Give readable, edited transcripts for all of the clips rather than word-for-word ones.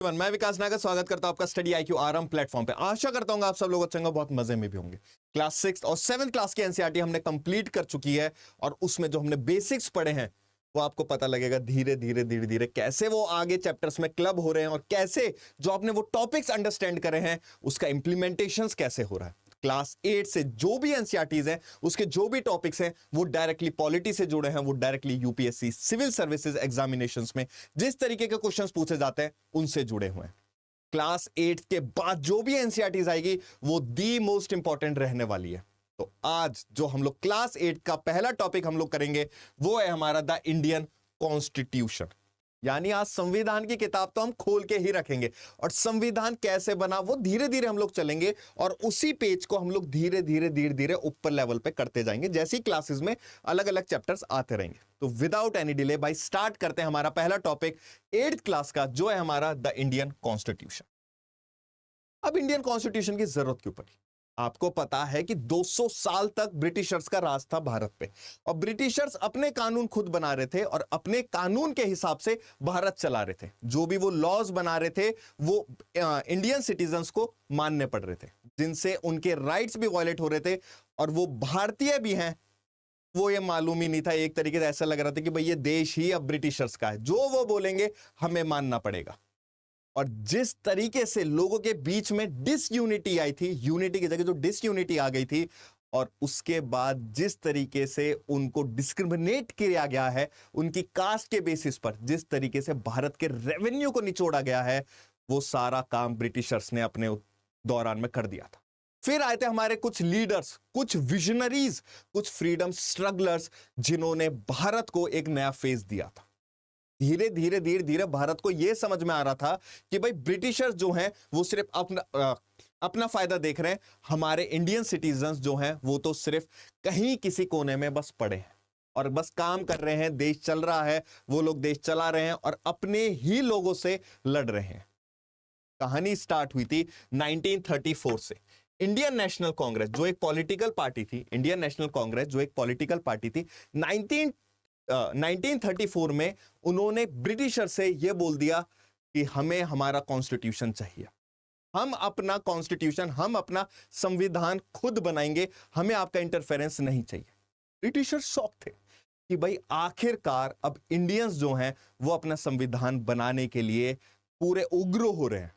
मैं विकास नागर स्वागत करता हूं आपका स्टडी IQ आराम प्लेटफॉर्म पे। आशा करता हूं आप सब लोग अच्छे बहुत मजे में भी होंगे। क्लास 6 और 7 क्लास की एनसीईआरटी हमने कंप्लीट कर चुकी है और उसमें जो हमने बेसिक्स पढ़े हैं वो आपको पता लगेगा धीरे धीरे कैसे वो आगे चैप्टर्स में क्लब हो रहे हैं और कैसे जो आपने वो टॉपिक्स अंडरस्टैंड करे हैं उसका इंप्लीमेंटेशंस कैसे हो रहा है। क्लास 8 से जो भी एनसीईआरटीज हैं उसके जो भी टॉपिक्स हैं वो डायरेक्टली पॉलिटी से जुड़े हैं, वो directly UPSC civil services examinations में जिस तरीके के क्वेश्चंस पूछे जाते हैं उनसे जुड़े हुए हैं। क्लास 8 के बाद जो भी एनसीईआरटीज आएगी वो दी मोस्ट इंपॉर्टेंट रहने वाली है। तो आज जो हम लोग क्लास 8 का पहला टॉपिक हम लोग करेंगे वो है हमारा द इंडियन कॉन्स्टिट्यूशन। यानी आज संविधान की किताब तो हम खोल के ही रखेंगे और संविधान कैसे बना वो धीरे धीरे हम लोग चलेंगे और उसी पेज को हम लोग धीरे धीरे ऊपर लेवल पे करते जाएंगे जैसी क्लासेस में अलग अलग चैप्टर्स आते रहेंगे। तो विदाउट एनी डिले भाई स्टार्ट करते हैं हमारा पहला टॉपिक 8th क्लास का जो है हमारा द इंडियन कॉन्स्टिट्यूशन। अब इंडियन कॉन्स्टिट्यूशन की जरूरत क्यों पड़ी? आपको पता है कि 200 साल तक ब्रिटिशर्स का राज था भारत पे और ब्रिटिशर्स अपने कानून खुद बना रहे थे और अपने कानून के हिसाब से भारत चला रहे थे। जो भी वो लॉज बना रहे थे वो इंडियन सिटीजन्स को मानने पड़ रहे थे, जिनसे उनके राइट्स भी वायलेट हो रहे थे और वो भारतीय भी हैं वो ये मालूम ही नहीं था। एक तरीके से ऐसा लग रहा था कि भाई ये देश ही अब ब्रिटिशर्स का है, जो वो बोलेंगे हमें मानना पड़ेगा। और जिस तरीके से लोगों के बीच में डिसयूनिटी आई थी, यूनिटी की जगह जो डिसयूनिटी आ गई थी, और उसके बाद जिस तरीके से उनको डिस्क्रिमिनेट किया गया है उनकी कास्ट के बेसिस पर, जिस तरीके से भारत के रेवेन्यू को निचोड़ा गया है, वो सारा काम ब्रिटिशर्स ने अपने दौरान में कर दिया था। फिर आए थे हमारे कुछ लीडर्स, कुछ विजनरीज, कुछ फ्रीडम स्ट्रगलर्स जिन्होंने भारत को एक नया फेज दिया था। धीरे धीरे भारत को यह समझ में आ रहा था कि भाई ब्रिटिशर्स जो हैं वो सिर्फ अपना फायदा देख रहे हैं, हमारे इंडियन सिटीजन्स जो हैं वो तो सिर्फ कहीं किसी कोने में बस पड़े हैं और बस काम कर रहे हैं, देश चल रहा है, वो लोग देश चला रहे हैं और अपने ही लोगों से लड़ रहे हैं। कहानी स्टार्ट हुई थी 1934 से। इंडियन नेशनल कांग्रेस जो एक पॉलिटिकल पार्टी थी, इंडियन नेशनल कांग्रेस जो एक पॉलिटिकल पार्टी थी, 1934 में उन्होंने ब्रिटिशर से यह बोल दिया कि हमें हमारा कॉन्स्टिट्यूशन चाहिए, हम अपना कॉन्स्टिट्यूशन, हम अपना संविधान खुद बनाएंगे, हमें आपका इंटरफेरेंस नहीं चाहिए। ब्रिटिशर शॉक थे कि भाई आखिरकार अब इंडियंस जो हैं वो अपना संविधान बनाने के लिए पूरे उग्र हो रहे हैं।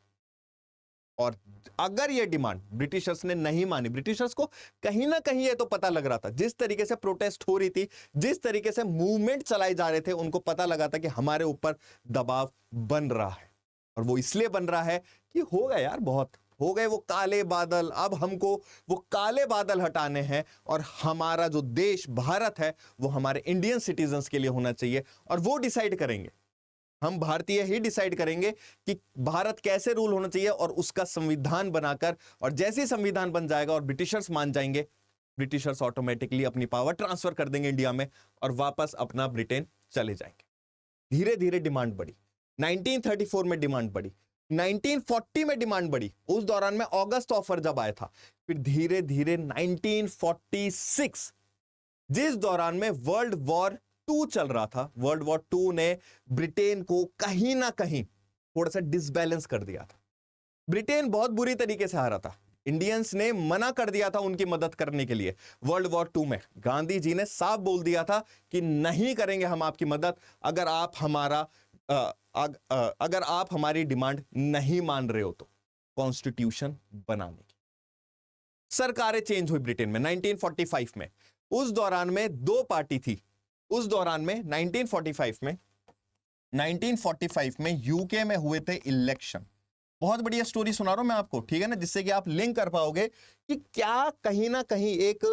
और अगर यह डिमांड ब्रिटिशर्स ने नहीं मानी, ब्रिटिशर्स को कहीं ना कहीं यह तो पता लग रहा था, जिस तरीके से प्रोटेस्ट हो रही थी, जिस तरीके से मूवमेंट चलाए जा रहे थे, उनको पता लगा था कि हमारे ऊपर दबाव बन रहा है। और वो इसलिए बन रहा है कि हो गया यार, बहुत हो गए वो काले बादल, अब हमको वो काले बादल हटाने हैं और हमारा जो देश भारत है वो हमारे इंडियन सिटीजन्स के लिए होना चाहिए और वो डिसाइड करेंगे, हम भारतीय ही डिसाइड करेंगे कि भारत कैसे रूल होना चाहिए और उसका संविधान बनाकर, और जैसे ही संविधान बन जाएगा और ब्रिटिशर्स मान जाएंगे, ब्रिटिशर्स ऑटोमेटिकली अपनी पावर ट्रांसफर कर देंगे इंडिया में और वापस अपना ब्रिटेन चले जाएंगे। धीरे धीरे डिमांड बढ़ी, 1934 में डिमांड बढ़ी, 1940 में डिमांड बढ़ी, उस दौरान में अगस्त ऑफर जब आया था। फिर धीरे धीरे 1946 जिस दौरान में वर्ल्ड वॉर 2 चल रहा था, वर्ल्ड वॉर 2 ने ब्रिटेन को कहीं ना कहीं थोड़ा सा डिसबैलेंस कर दिया था। ब्रिटेन बहुत बुरी तरीके से हारा था, इंडियंस ने मना कर दिया था उनकी मदद करने के लिए। वर्ल्ड वॉर 2 में गांधी जी ने साफ बोल दिया था कि नहीं करेंगे हम आपकी मदद अगर आप हमारी डिमांड नहीं मान रहे हो तो। कॉन्स्टिट्यूशन बनाने की सरकारें चेंज हुई ब्रिटेन में 1945 में। उस दौरान में 2 पार्टी थी। उस दौरान में 1945 में यूके में हुए थे इलेक्शन। बहुत बढ़िया स्टोरी सुना रहा हूं मैं आपको, ठीक है ना, जिससे कि आप लिंक कर पाओगे कि क्या कहीं ना कहीं एक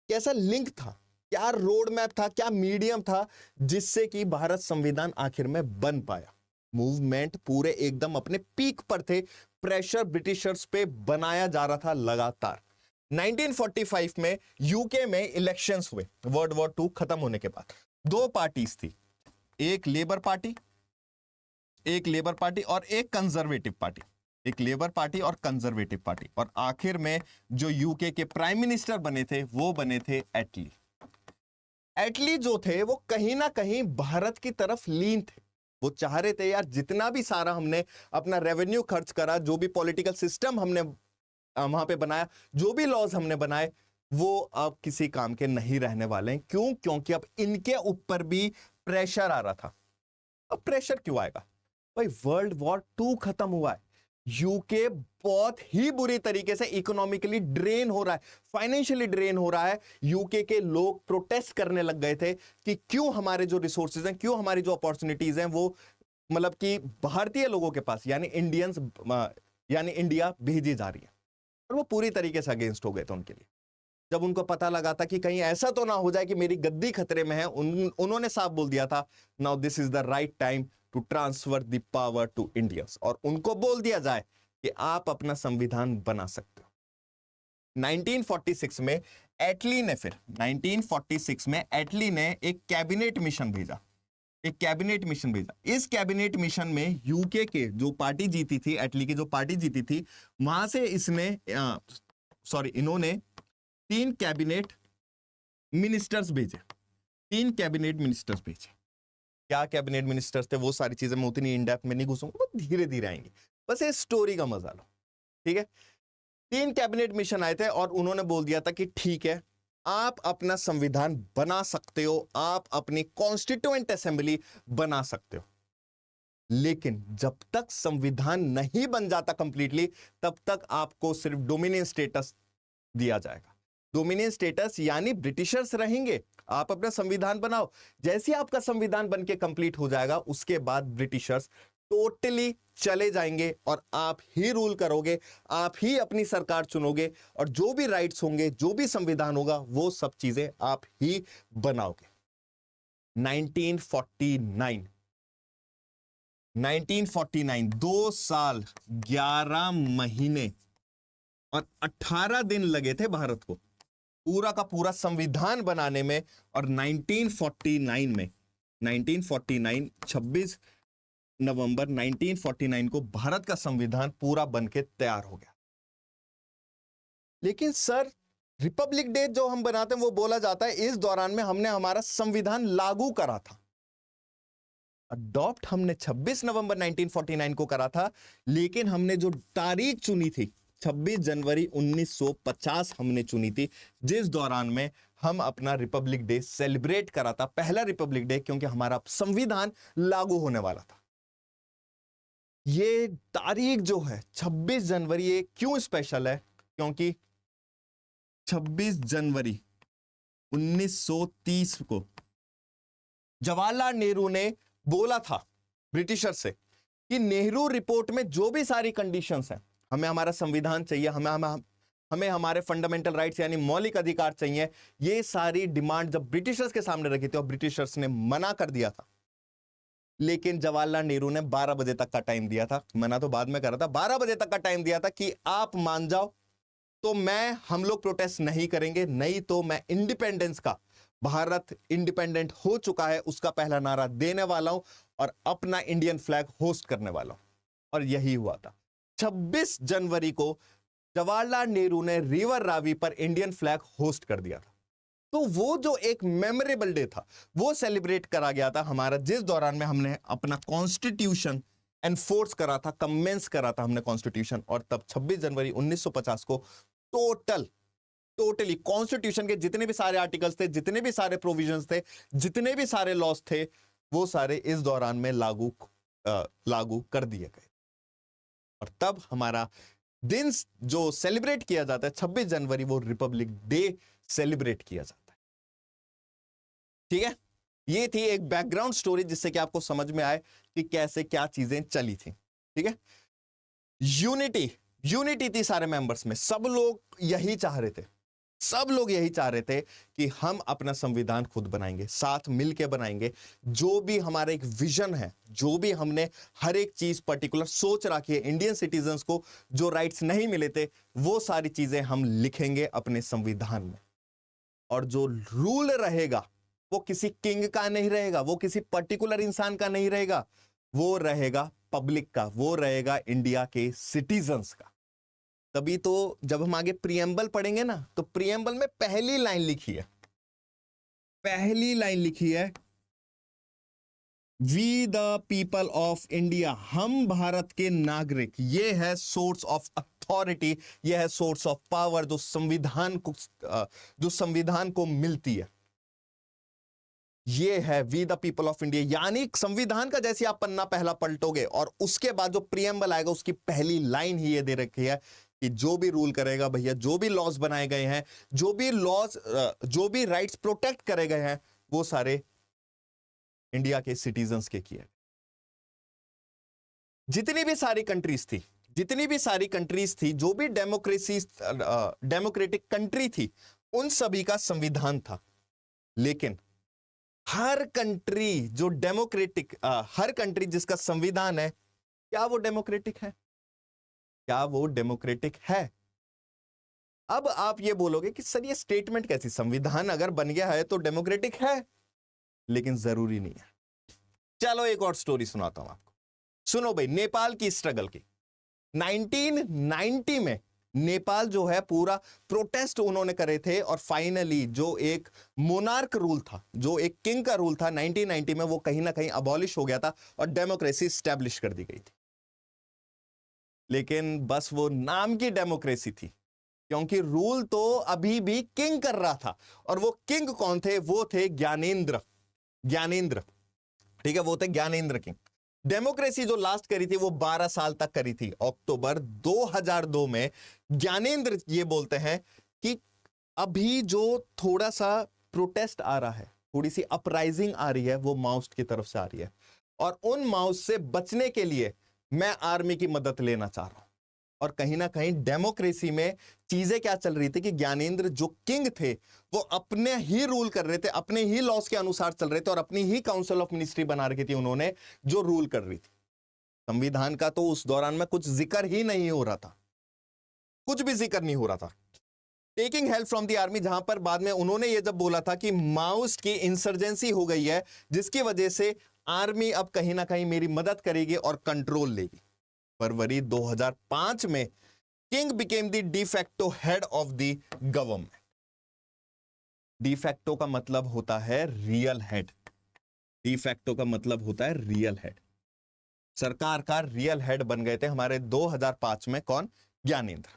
कैसा लिंक था, क्या रोड मैप था, क्या मीडियम था जिससे कि भारत संविधान आखिर में बन पाया। मूवमेंट पूरे एकदम अपने पीक पर थे, प्रेशर ब्रिटिशर्स पे बनाया जा रहा था लगातार। 1945 में यूके में इलेक्शंस हुए वर्ल्ड वॉर 2 खत्म होने के बाद। 2 पार्टीज थी, एक लेबर पार्टी और एक कंजर्वेटिव पार्टी, एक लेबर पार्टी और कंजर्वेटिव पार्टी। और आखिर में जो यूके के प्राइम मिनिस्टर बने थे वो बने थे एटली। एटली जो थे वो कहीं ना कहीं भारत की तरफ लीन थे, वो चाह रहे थे यार जितना भी सारा हमने अपना रेवेन्यू खर्च करा, जो भी पॉलिटिकल सिस्टम हमने वहां पे बनाया, जो भी लॉज हमने बनाए, वो अब किसी काम के नहीं रहने वाले हैं। क्यों? क्योंकि अब इनके ऊपर भी प्रेशर आ रहा था। अब प्रेशर क्यों आएगा भाई? वर्ल्ड वॉर 2 खत्म हुआ है, यूके बहुत ही बुरी तरीके से इकोनॉमिकली ड्रेन हो रहा है, फाइनेंशियली ड्रेन हो रहा है। यूके के लोग प्रोटेस्ट करने लग गए थे कि क्यों हमारे जो रिसोर्सेज हैं, क्यों हमारी जो अपॉर्चुनिटीज हैं, वो मतलब कि भारतीय लोगों के पास यानी इंडियंस यानी इंडिया भेजी जा रही है। और वो पूरी तरीके से अगेंस्ट हो गए थे उनके लिए। जब उनको पता लगा था कि कहीं ऐसा तो ना हो जाए कि मेरी गद्दी खतरे में है, उन्होंने साफ बोल दिया था, now this is the right time to transfer the power to Indians, और उनको बोल दिया जाए कि आप अपना संविधान बना सकते हो। 1946 में एटली ने फिर 1946 में एटली ने एक कैबिनेट मिशन भेजा, एक कैबिनेट मिशन भेजा। इस कैबिनेट मिशन में यूके के जो पार्टी जीती थी, एटली की जो पार्टी जीती थी, वहां से इन्होंने 3 कैबिनेट मिनिस्टर्स भेजे। 3 कैबिनेट मिनिस्टर्स भेजे। क्या कैबिनेट मिनिस्टर्स थे वो सारी चीजें मैं उतनी इन डेप्थ में नहीं घुसूंगा, वो धीरे धीरे आएंगे, बस ये स्टोरी का मजा लो, ठीक है। 3 कैबिनेट मिशन आए थे और उन्होंने बोल दिया था कि ठीक है, आप अपना संविधान बना सकते हो, आप अपनी कॉन्स्टिट्यूएंट असेंबली बना सकते हो, लेकिन जब तक संविधान नहीं बन जाता कंप्लीटली, तब तक आपको सिर्फ डोमिनियन स्टेटस दिया जाएगा। डोमिनियन स्टेटस यानी ब्रिटिशर्स रहेंगे, आप अपना संविधान बनाओ। जैसे आपका संविधान बनके कंप्लीट हो जाएगा, उसके बाद ब्रिटिशर्स टोटली चले जाएंगे और आप ही रूल करोगे, आप ही अपनी सरकार चुनोगे, और जो भी राइट्स होंगे, जो भी संविधान होगा, वो सब चीजें आप ही बनाओगे। 1949 2 साल 11 महीने और 18 दिन लगे थे भारत को पूरा का पूरा संविधान बनाने में। और 1949 26 नवंबर 1949 को भारत का संविधान पूरा बनके तैयार हो गया। लेकिन सर, रिपब्लिक डे जो हम बनाते हैं वो बोला जाता है इस दौरान में हमने हमारा संविधान लागू करा था। अडॉप्ट हमने 26 नवंबर 1949 को करा था, लेकिन हमने जो तारीख चुनी थी 26 जनवरी 1950 हमने चुनी थी, जिस दौरान में हम अपना रिपब्लिक डे सेलिब्रेट करा था, पहला रिपब्लिक डे, क्योंकि हमारा संविधान लागू होने वाला था। ये तारीख जो है 26 जनवरी, ये क्यों स्पेशल है? क्योंकि 26 जनवरी 1930 को जवाहरलाल नेहरू ने बोला था ब्रिटिशर से कि नेहरू रिपोर्ट में जो भी सारी कंडीशंस हैं, हमें हमारा संविधान चाहिए, हमें हमारे फंडामेंटल राइट्स यानी मौलिक अधिकार चाहिए, ये सारी डिमांड जब ब्रिटिशर्स के सामने रखी थी और ब्रिटिशर्स ने मना कर दिया था। लेकिन जवाहरलाल नेहरू ने 12 बजे तक का टाइम दिया था, मना तो बाद में करा था, 12 बजे तक का टाइम दिया था कि आप मान जाओ तो हम लोग प्रोटेस्ट नहीं करेंगे, नहीं तो मैं इंडिपेंडेंस का, भारत इंडिपेंडेंट हो चुका है उसका पहला नारा देने वाला हूं और अपना इंडियन फ्लैग होस्ट करने वाला हूं। और यही हुआ था। 26 जनवरी को जवाहरलाल नेहरू ने रिवर रावी पर इंडियन फ्लैग होस्ट कर दिया था। तो वो जो एक मेमोरेबल डे था वो सेलिब्रेट करा गया था हमारा, जिस दौरान में हमने अपना कॉन्स्टिट्यूशन एनफोर्स करा था, कमेंस करा था हमने कॉन्स्टिट्यूशन। और तब 26 जनवरी 1950 को टोटली कॉन्स्टिट्यूशन के जितने भी सारे आर्टिकल्स थे, जितने भी सारे प्रोविजंस थे, जितने भी सारे लॉस थे, वो सारे इस दौरान में लागू कर दिए गए। और तब हमारा दिन जो सेलिब्रेट किया जाता है 26 जनवरी, वो रिपब्लिक डे सेलिब्रेट किया जाता है। ठीक है, ये थी एक बैकग्राउंड स्टोरी जिससे कि आपको समझ में आए कि कैसे क्या चीजें चली थी। ठीक है, यूनिटी थी सारे मेंबर्स में, सब लोग यही चाह रहे थे, सब लोग यही चाह रहे थे कि हम अपना संविधान खुद बनाएंगे, साथ मिलके बनाएंगे। जो भी हमारा एक विजन है, जो भी हमने हर एक चीज पर्टिकुलर सोच रखी है, इंडियन सिटीजन्स को जो राइट्स नहीं मिले थे, वो सारी चीजें हम लिखेंगे अपने संविधान में। और जो रूल रहेगा वो किसी किंग का नहीं रहेगा, वो किसी पर्टिकुलर इंसान का नहीं रहेगा, वो रहेगा पब्लिक का, वो रहेगा इंडिया के सिटीजन्स का। तभी तो जब हम आगे प्रीएम्बल पढ़ेंगे ना, तो प्रीएम्बल में पहली लाइन लिखी है we the people of India, हम भारत के नागरिक, ये है सोर्स ऑफ अथॉरिटी, ये है सोर्स ऑफ पावर जो संविधान को मिलती है, ये है we the people of India. यानी संविधान का जैसे आप पन्ना पहला पलटोगे और उसके बाद जो प्रियम्बल आएगा उसकी पहली लाइन ही ये दे रखी है कि जो भी रूल करेगा भैया, जो भी लॉज बनाए गए हैं, जो भी राइट्स प्रोटेक्ट करे गए हैं, वो सारे इंडिया के सिटीजन्स के किए। जितनी भी सारी कंट्रीज थी, जो भी डेमोक्रेटिक कंट्री थी, उन सभी का संविधान था। लेकिन हर कंट्री जिसका संविधान है, क्या वो डेमोक्रेटिक है? अब आप ये बोलोगे कि सर ये स्टेटमेंट कैसी, संविधान अगर बन गया है तो डेमोक्रेटिक है, लेकिन जरूरी नहीं है। चलो एक और स्टोरी सुनाता हूं आपको, सुनो भाई। नेपाल की स्ट्रगल की 1990 में नेपाल जो है पूरा प्रोटेस्ट उन्होंने करे थे, और फाइनली जो एक मोनार्क रूल था, जो एक किंग का रूल था 1990 में, वो कहीं ना कहीं अबॉलिश हो गया था और डेमोक्रेसी स्टैब्लिश कर दी गई थी। लेकिन बस वो नाम की डेमोक्रेसी थी, क्योंकि रूल तो अभी भी किंग कर रहा था। और वो किंग कौन थे? वो थे ज्ञानेंद्र, ठीक है, वो थे ज्ञानेंद्र किंग। डेमोक्रेसी जो लास्ट करी थी वो 12 साल तक करी थी। अक्टूबर 2002 में ज्ञानेंद्र ये बोलते हैं कि अभी जो थोड़ा सा प्रोटेस्ट आ रहा है, थोड़ी सी अपराइजिंग आ रही है, वो माओइस्ट की तरफ से आ रही है, और उन माओइस्ट से बचने के लिए मैं आर्मी की मदद लेना चाह रहा हूं। और कहीं ना कहीं डेमोक्रेसी में चीजें क्या चल रही थी कि ज्ञानेंद्र जो किंग थे वो अपने ही रूल कर रहे थे, अपने ही लॉस के अनुसार चल रहे थे, और अपनी ही काउंसिल ऑफ मिनिस्ट्री बना रखी थी उन्होंने, जो रूल कर रही थी। संविधान का तो उस दौरान में कुछ जिक्र ही नहीं हो रहा था, कुछ भी जिक्र नहीं हो रहा था। Taking help from the army, जहां पर बाद में उन्होंने ये जब बोला था कि माओइस्ट की इंसर्जेंसी हो गई है, जिसकी वजह से आर्मी अब कहीं ना कहीं मेरी मदद करेगी और कंट्रोल लेगी। फरवरी 2005 में king became the de facto head of the government. De facto का मतलब होता है रियल हेड, डिफैक्टो का मतलब होता है रियल हेड। सरकार का रियल हेड बन गए थे हमारे 2005 में कौन? ज्ञानेंद्र।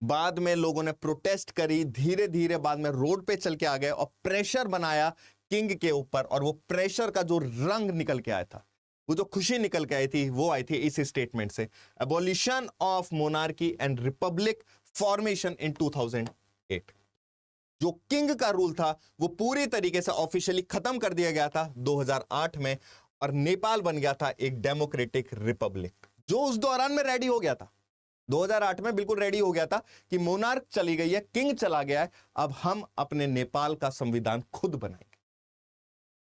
बाद में लोगों ने प्रोटेस्ट करी, धीरे धीरे बाद में रोड पे चल के आ गए और प्रेशर बनाया किंग के ऊपर, और वो प्रेशर का जो रंग निकल के आया था, वो जो खुशी निकल के आई थी, वो आई थी इस स्टेटमेंट से, abolition of monarchy and Republic formation इन 2008। जो किंग का रूल था वो पूरी तरीके से ऑफिशियली खत्म कर दिया गया था 2008 में, और नेपाल बन गया था एक डेमोक्रेटिक रिपब्लिक, जो उस दौरान में रेडी हो गया था। 2008 में बिल्कुल रेडी हो गया था कि मोनार्क चली गई है, किंग चला गया है, अब हम अपने नेपाल का संविधान खुद बनाएंगे।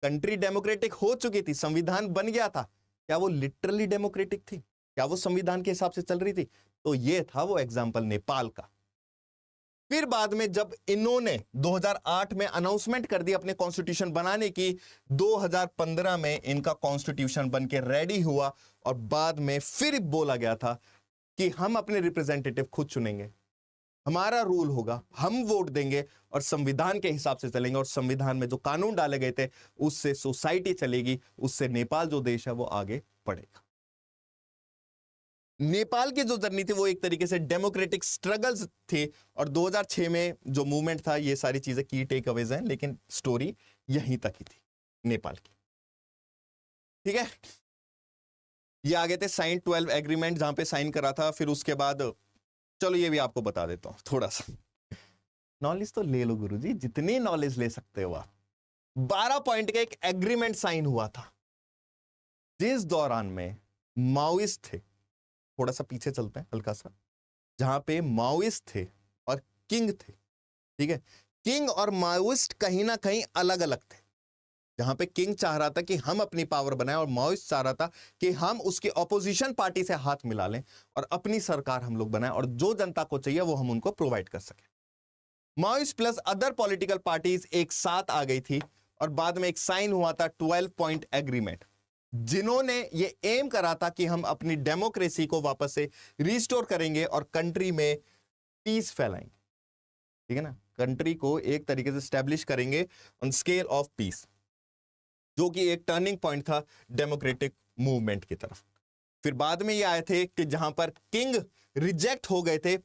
कंट्री डेमोक्रेटिक हो चुकी थी, संविधान बन गया था। क्या वो लिटरली डेमोक्रेटिक थी? क्या वो संविधान के हिसाब से चल रही थी? तो ये था वो एग्जाम्पल नेपाल का। फिर बाद में जब इन्होंने 2008 में अनाउंसमेंट कर दी अपने कॉन्स्टिट्यूशन बनाने की, 2015 में इनका कॉन्स्टिट्यूशन बन के रेडी हुआ, और बाद में फिर बोला गया था कि हम अपने रिप्रेजेंटेटिव खुद चुनेंगे, हमारा रूल होगा, हम वोट देंगे और संविधान के हिसाब से चलेंगे, और संविधान में जो कानून डाले गए थे उससे सोसाइटी चलेगी, उससे नेपाल जो देश है वो आगे बढ़ेगा। नेपाल की जो जर्नी थी वो एक तरीके से डेमोक्रेटिक स्ट्रगल्स थे, और 2006 में जो मूवमेंट था, ये सारी चीजें की टेक अवेज हैं, लेकिन स्टोरी यहीं तक ही थी नेपाल की। ठीक है, ये आगे थे साइन 12 एग्रीमेंट, जहां पे साइन करा था। फिर उसके बाद चलो ये भी आपको बता देता हूं, थोड़ा सा नॉलेज तो ले लो गुरुजी, जितनी नॉलेज ले सकते हो आप। 12 पॉइंट का एक एग्रीमेंट साइन हुआ था, जिस दौरान में माओइस्ट थे, थोड़ा सा पीछे चलते हैं हल्का सा, जहां पे माओइस्ट थे और किंग थे। ठीक है, किंग और माओइस्ट कहीं ना कहीं अलग अलग थे। जहां पे किंग चाह रहा था कि हम अपनी पावर बनाएं, और माओइस्ट चाह रहा था कि हम उसकी ऑपोजिशन पार्टी से हाथ मिला लें और अपनी सरकार हम लोग बनाएं, और जो जनता को चाहिए वो हम उनको प्रोवाइड कर सकें। Maoist plus other political parties एक साथ आ गई थी, और बाद में एक साइन हुआ था 12 पॉइंट एग्रीमेंट, जिन्होंने ये एम करा था कि हम अपनी डेमोक्रेसी को वापस से रिस्टोर करेंगे और कंट्री में पीस फैलाएंगे। ठीक है ना, कंट्री को एक तरीके से स्टैब्लिश करेंगे ऑन स्केल ऑफ पीस। जो कि एक टर्निंग पॉइंट था डेमोक्रेटिक मूवमेंट की तरफ। फिर बाद में ये आए थे कि जहां पर किंग रिजेक्ट हो गए थे,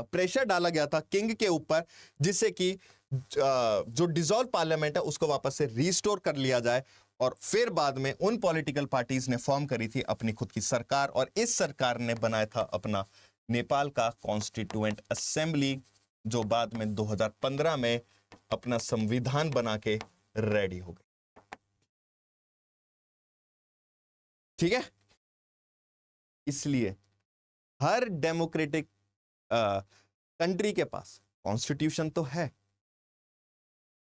प्रेशर डाला गया था किंग के ऊपर, जिससे कि जो डिसॉल्व पार्लियामेंट है उसको वापस से रिस्टोर कर लिया जाए। और फिर बाद में उन पॉलिटिकल पार्टीज ने फॉर्म करी थी अपनी खुद की सरकार, और इस सरकार ने बनाया था अपना नेपाल का कॉन्स्टिट्यूएंट असेंबली, जो बाद में 2015 में अपना संविधान बना के रेडी हो गई। ठीक है, इसलिए हर डेमोक्रेटिक कंट्री के पास कॉन्स्टिट्यूशन तो है,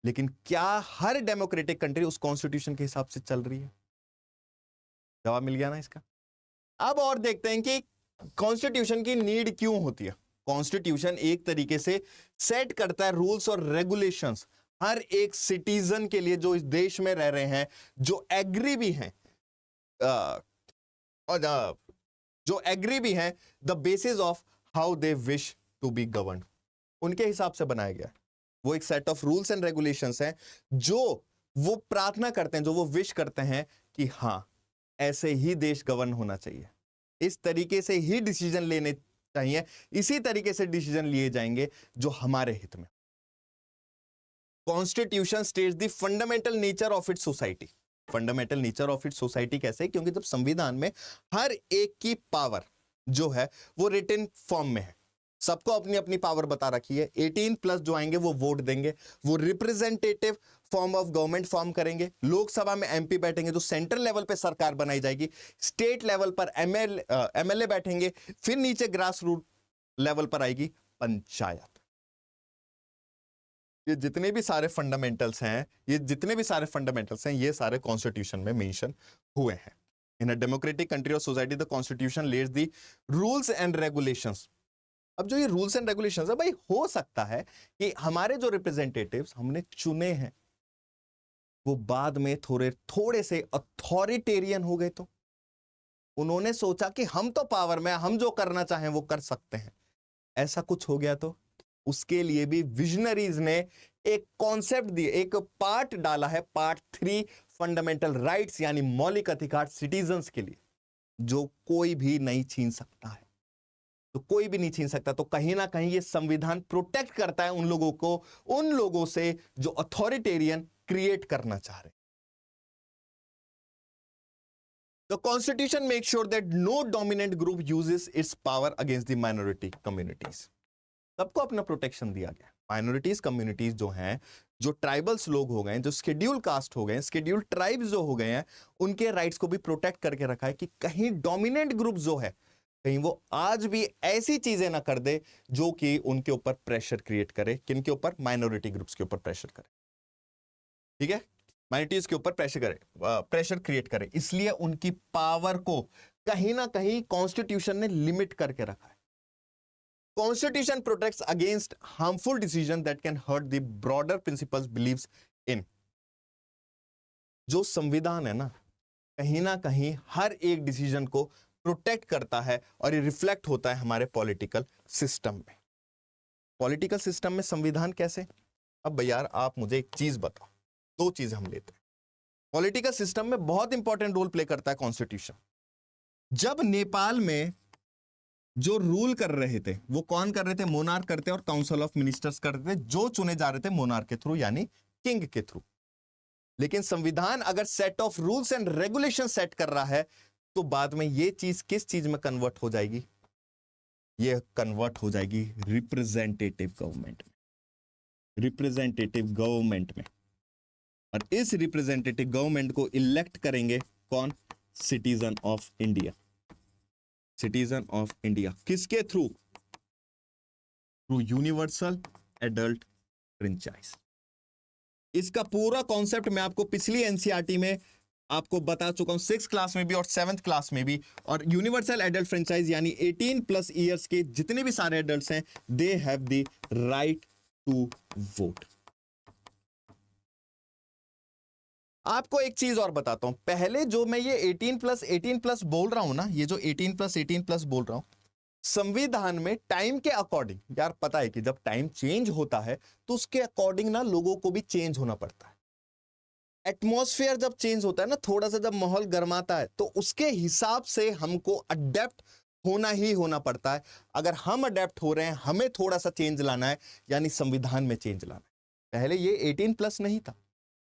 लेकिन क्या हर डेमोक्रेटिक कंट्री उस कॉन्स्टिट्यूशन के हिसाब से चल रही है? जवाब मिल गया ना इसका। अब और देखते हैं कि कॉन्स्टिट्यूशन की नीड क्यों होती है। कॉन्स्टिट्यूशन एक तरीके से सेट करता है रूल्स और रेगुलेशंस हर एक सिटीजन के लिए जो इस देश में रह रहे हैं, जो एग्री भी हैं और जो एग्री भी हैं the basis of how they wish to be govern, उनके हिसाब से बनाया गया है। वो एक set of rules and regulations हैं जो वो प्रार्थना करते हैं, जो वो विश करते हैं कि हां ऐसे ही देश गवर्न होना चाहिए, इस तरीके से ही डिसीजन लेने चाहिए, इसी तरीके से डिसीजन लिए जाएंगे जो हमारे हित में। Constitution states the fundamental nature of its society. Fundamental nature of its society कैसे? क्योंकि जब संविधान में हर एक की पावर जो है वो रिटन फॉर्म में है, सबको अपनी अपनी पावर बता रखी है। 18+ जो आएंगे वो वोट देंगे, वो representative form of government form करेंगे, लोकसभा में एमपी बैठेंगे, जो सेंट्रल लेवल पे सरकार बनाई जाएगी, स्टेट लेवल पर एमएलए बैठेंगे, फिर नीचे ग्रास रूट लेवल पर आएगी पंचायत। ये जितने भी सारे फंडामेंटल्स हैं, ये सारे कॉन्स्टिट्यूशन में मेंशन हुए हैं। इन अ डेमोक्रेटिक कंट्री और society the constitution let's the rules and regulations. अब जो ये रूल्स एंड रेगुलेशंस है भाई, हो सकता है कि हमारे जो रिप्रेजेंटेटिव्स हमने चुने हैं वो बाद में थोड़े से अथॉरिटेरियन हो गए, तो उन्होंने सोचा कि हम तो पावर में, हम जो करना चाहें वो कर सकते हैं, ऐसा कुछ हो गया तो उसके लिए भी विजनरीज ने एक कॉन्सेप्ट दिए, एक पार्ट डाला है, पार्ट 3 फंडामेंटल राइट्स यानी मौलिक अधिकार सिटीजन्स के लिए, जो कोई भी नहीं छीन सकता है। तो कोई भी नहीं छीन सकता, तो कहीं ना कहीं ये संविधान प्रोटेक्ट करता है उन लोगों को, उन लोगों से जो अथॉरिटेरियन क्रिएट करना चाह रहे हैं। The Constitution makes sure that no dominant group uses its power against the minority communities. सबको अपना प्रोटेक्शन दिया गया। माइनॉरिटीज कम्युनिटीज जो हैं, जो ट्राइबल्स लोग हो गए, जो शेड्यूल कास्ट हो गए, शेड्यूल ट्राइब्स जो हो गए हैं, उनके राइट्स को भी प्रोटेक्ट करके रखा है कि कहीं डोमिनेंट ग्रुप जो है, कहीं वो आज भी ऐसी चीजें ना कर दे जो कि उनके ऊपर प्रेशर क्रिएट करे। किनके ऊपर? माइनॉरिटी ग्रुप्स के ऊपर प्रेशर करे। ठीक है, माइनॉरिटीज के ऊपर प्रेशर क्रिएट करे। इसलिए उनकी पावर को कहीं ना कहीं कॉन्स्टिट्यूशन ने लिमिट करके रखा है। Constitution protects against harmful decision that can hurt the broader principles believes in. जो संविधान है ना, कहीं ना कहीं हर एक डिसीजन को प्रोटेक्ट करता है, और ये रिफ्लेक्ट होता है हमारे पॉलिटिकल सिस्टम में। पॉलिटिकल सिस्टम में संविधान कैसे? अब यार आप मुझे एक चीज बताओ, दो चीजें हम लेते हैं। पॉलिटिकल सिस्टम में बहुत इंपॉर्टेंट रोल प्ले करता है कॉन्स्टिट्यूशन। जब नेपाल में जो रूल कर रहे थे वो कौन कर रहे थे? मोनार्क करते और काउंसिल ऑफ मिनिस्टर्स करते थे, जो चुने जा रहे थे मोनार्क के थ्रू यानी किंग के थ्रू। लेकिन संविधान अगर set of rules and regulation set कर रहा है, तो बाद में ये चीज किस चीज में कन्वर्ट हो जाएगी? ये कन्वर्ट हो जाएगी रिप्रेजेंटेटिव गवर्नमेंट में, रिप्रेजेंटेटिव गवर्नमेंट में। और इस रिप्रेजेंटेटिव गवर्नमेंट को इलेक्ट करेंगे कौन? Citizen of India. Citizen of India किसके through? Through universal adult franchise. इसका पूरा कॉन्सेप्ट मैं आपको पिछली एनसीईआरटी में आपको बता चुका हूं, 6th क्लास में भी और 7th क्लास में भी। और यूनिवर्सल एडल्ट फ्रेंचाइज यानी 18+ ईयर्स के जितने भी सारे एडल्ट्स हैं, they have the right to vote. आपको एक चीज और बताता हूं, पहले जो मैं ये 18+ बोल रहा हूं ना, ये जो 18+ बोल रहा हूं, संविधान में टाइम के अकॉर्डिंग, यार पता है कि जब टाइम चेंज होता है तो उसके अकॉर्डिंग ना लोगों को भी चेंज होना पड़ता है। एटमॉस्फेयर जब चेंज होता है ना, थोड़ा सा जब माहौल गर्माता है, तो उसके हिसाब से हमको अडेप्ट होना ही होना पड़ता है। अगर हम अडेप्ट हो रहे हैं, हमें थोड़ा सा चेंज लाना है, यानी संविधान में चेंज लाना है। पहले ये 18+ नहीं था।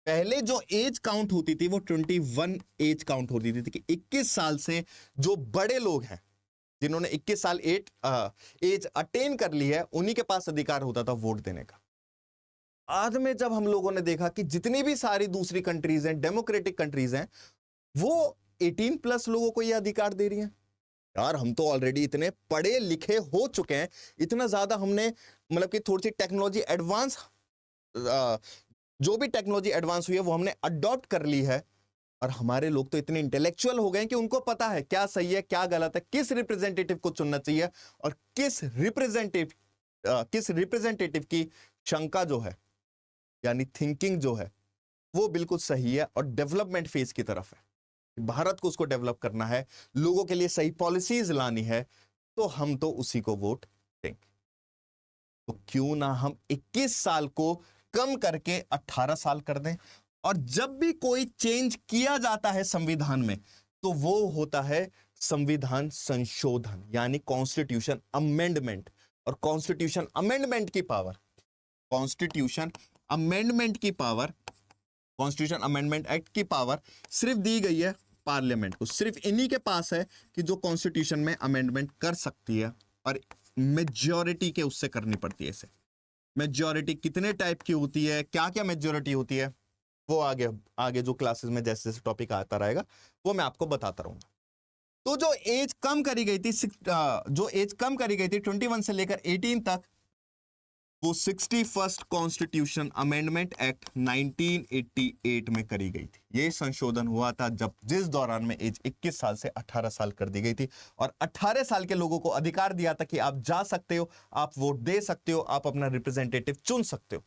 पहले जो एज काउंट होती थी वो 21 एज काउंट होती थी कि 21 साल से जो बड़े लोग हैं, जिन्होंने 21 साल एज अटेन कर ली है, उन्हीं के पास अधिकार होता था वोट देने का। बाद में जब हम लोगों ने देखा कि जितनी भी सारी दूसरी कंट्रीज हैं, डेमोक्रेटिक कंट्रीज हैं, वो 18+ लोगों को यह अधिकार दे रही हैं। यार हम तो ऑलरेडी इतने पढ़े लिखे हो चुके हैं, इतना ज्यादा हमने मतलब कि थोड़ी सी टेक्नोलॉजी एडवांस, जो भी टेक्नोलॉजी एडवांस हुई है वो हमने अडॉप्ट कर ली है, और हमारे लोग तो इतने इंटेलेक्चुअल हो गए हैं कि उनको पता है क्या सही है क्या गलत है, किस रिप्रेजेंटेटिव को चुनना चाहिए, और किस रिप्रेजेंटेटिव की शंका जो है, यानी थिंकिंग जो है, वो बिल्कुल सही है और डेवलपमेंट फेज की तरफ है। भारत को उसको डेवलप करना है, लोगों के लिए सही पॉलिसीज लानी है, तो हम तो उसी को वोट देंगे। तो क्यों ना हम 21 साल को कम करके 18 साल कर दें। और जब भी कोई चेंज किया जाता है संविधान में, तो वो होता है संविधान संशोधन, यानी कॉन्स्टिट्यूशन अमेंडमेंट। और कॉन्स्टिट्यूशन अमेंडमेंट की पावर, कॉन्स्टिट्यूशन अमेंडमेंट की पावर, कॉन्स्टिट्यूशन अमेंडमेंट एक्ट की पावर सिर्फ दी गई है पार्लियामेंट को। सिर्फ इन्हीं के पास है कि जो कॉन्स्टिट्यूशन में अमेंडमेंट कर सकती है, और मेजॉरिटी के उससे करनी पड़ती है। इसे मेजॉरिटी कितने टाइप की होती है, क्या क्या मेजॉरिटी होती है, वो आगे आगे जो क्लासेस में जैसे जैसे टॉपिक आता रहेगा वो मैं आपको बताता रहूंगा। तो जो एज कम करी गई थी, जो एज कम करी गई थी 21 से लेकर 18 तक, वो 61st कॉन्स्टिट्यूशन अमेंडमेंट एक्ट 1988 में करी गई थी। ये संशोधन हुआ था जब जिस दौरान में एज 21 साल से 18 साल कर दी गई थी, और 18 साल के लोगों को अधिकार दिया था कि आप जा सकते हो, आप वोट दे सकते हो, आप अपना रिप्रेजेंटेटिव चुन सकते हो,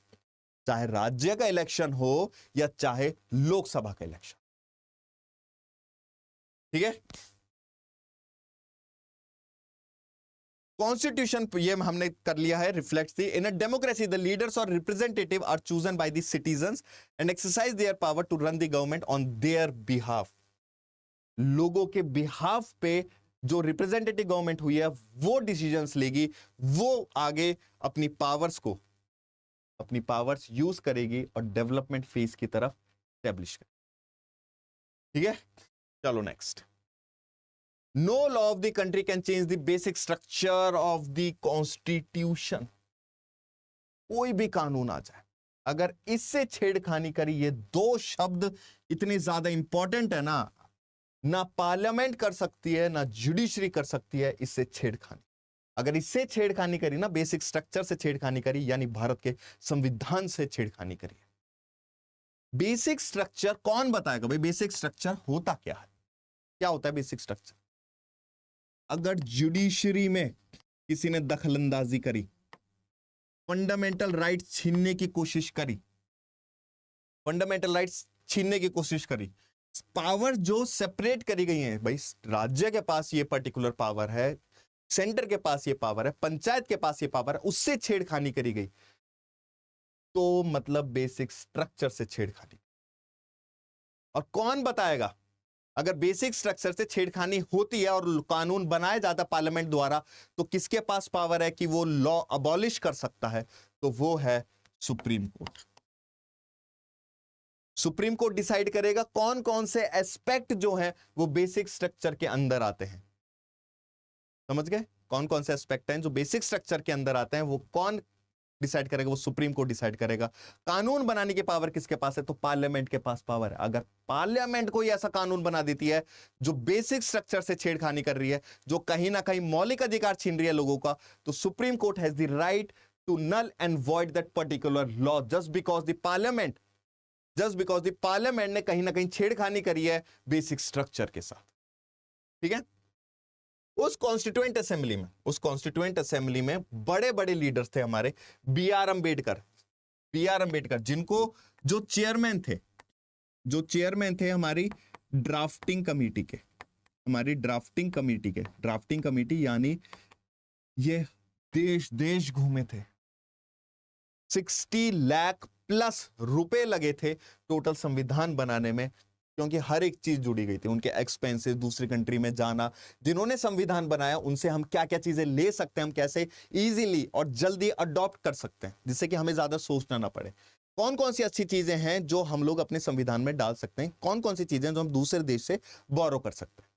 चाहे राज्य का इलेक्शन हो या चाहे लोकसभा का इलेक्शन। ठीक है। कॉन्स्टिट्यूशन ये हमने कर लिया है, reflects the in a democracy the leaders और representative are chosen by the citizens and exercise their power to run the government on their behalf. लोगों के बिहाफ पे जो रिप्रेजेंटेटिव गवर्नमेंट हुई है वो डिसीजंस लेगी, वो आगे अपनी पावर्स यूज करेगी और डेवलपमेंट फेज की तरफ स्टैब्लिश करेगी। ठीक है, चलो next. No law of the country can change the basic structure of the constitution. कोई भी कानून आ जाए, अगर इससे छेड़खानी करी, ये दो शब्द इतने ज्यादा इंपॉर्टेंट है ना पार्लियामेंट कर सकती है ना जुडिशरी कर सकती है इससे छेड़खानी। अगर इससे छेड़खानी करी ना, बेसिक स्ट्रक्चर से छेड़खानी करी, यानी भारत के संविधान से छेड़खानी करी। बेसिक स्ट्रक्चर कौन बताएगा भाई? बेसिक स्ट्रक्चर होता क्या है? क्या होता है बेसिक स्ट्रक्चर? अगर जुडिशरी में किसी ने दखलंदाजी करी, फंडामेंटल राइट्स छीनने की कोशिश करी, पावर जो सेपरेट करी गई है, भाई राज्य के पास ये पर्टिकुलर पावर है, सेंटर के पास ये पावर है, पंचायत के पास ये पावर है, उससे छेड़खानी करी गई, तो मतलब बेसिक स्ट्रक्चर से छेड़खानी। और कौन बताएगा? अगर बेसिक स्ट्रक्चर से छेड़खानी होती है और कानून बनाया जाता पार्लियामेंट द्वारा, तो किसके पास पावर है कि वो लॉ अबॉलिश कर सकता है? तो वो है supreme court. Supreme court decide करेगा कौन कौन से एस्पेक्ट जो है वो बेसिक स्ट्रक्चर के अंदर आते हैं। समझ गए? कौन कौन से एस्पेक्ट हैं जो बेसिक स्ट्रक्चर के अंदर आते हैं, वो कौन डिसाइड करेगा? वो सुप्रीम कोर्ट डिसाइड करेगा। कानून बनाने की पावर किसके पास है? तो पार्लियामेंट के पास पावर है। अगर पार्लियामेंट कोई ऐसा कानून बना देती है जो बेसिक स्ट्रक्चर से छेड़खानी कर रही है, जो कहीं ना कहीं मौलिक अधिकार छीन रही है लोगों का, तो Supreme Court has the right to null and void that particular law just because the parliament ने कहीं ना कहीं छेड़खानी करी है बेसिक स्ट्रक्चर के साथ। ठीक है। उस कॉन्स्टिट्यूएंट असेंबली में बड़े बड़े लीडर्स थे हमारे। बी आर अंबेडकर, जिनको जो चेयरमैन थे हमारी ड्राफ्टिंग कमेटी यानी ये देश घूमे थे। 60 लाख प्लस रुपए लगे थे टोटल संविधान बनाने में, क्योंकि हर एक चीज जुड़ी गई थी, उनके एक्सपेंसेस, दूसरी कंट्री में जाना, जिन्होंने संविधान बनाया उनसे हम क्या क्या चीजें ले सकते हैं, हम कैसे इजीली और जल्दी अडॉप्ट कर सकते हैं जिससे कि हमें ज्यादा सोचना ना पड़े, कौन कौन सी अच्छी चीजें हैं जो हम लोग अपने संविधान में डाल सकते हैं, कौन कौन सी चीजें जो हम दूसरे देश से बोरो कर सकते हैं।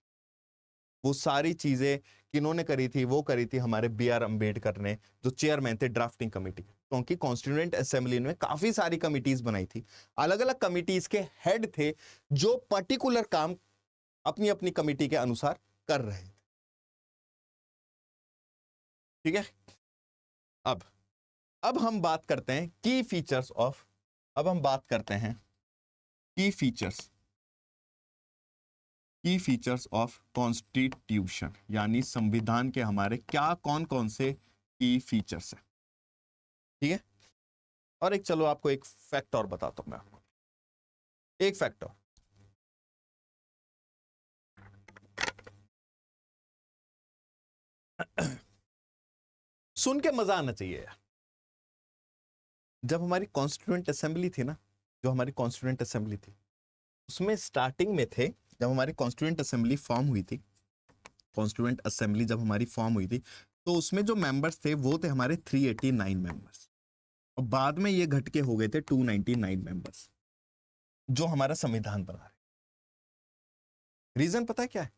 वो सारी चीजें किन्होंने करी थी, वो करी थी हमारे B.R. अम्बेडकर ने, जो चेयरमैन थे ड्राफ्टिंग कमेटी, क्योंकि कॉन्स्टिट्यूएंट असेंबली में काफी सारी कमिटीज बनाई थी, अलग अलग कमिटीज के हेड थे जो पर्टिकुलर काम अपनी अपनी कमिटी के अनुसार कर रहे थे। ठीक है, अब हम बात करते हैं की फीचर्स ऑफ, अब हम बात करते हैं की फीचर्स ऑफ कॉन्स्टिट्यूशन, यानी संविधान के हमारे क्या कौन कौन से की फीचर्स हैं। ठीक है, और एक चलो आपको एक फैक्ट और बताता हूं मैं आपको, एक फैक्ट और, सुन के मजा आना चाहिए यार। जब हमारी कॉन्स्टिट्यूएंट असेंबली थी ना, जो हमारी कॉन्स्टिट्यूएंट असेंबली थी, उसमें स्टार्टिंग में थे, जब हमारी कॉन्स्टिट्यूएंट असेंबली फॉर्म हुई थी, कॉन्स्टिट्यूएंट असेंबली जब हमारी फॉर्म हुई थी, तो उसमें जो मेंबर्स थे वो थे हमारे 389 मेंबर्स, और बाद में ये घट के हो गए थे 299 मेंबर्स, जो हमारा संविधान बना रहे। रीजन पता है क्या है?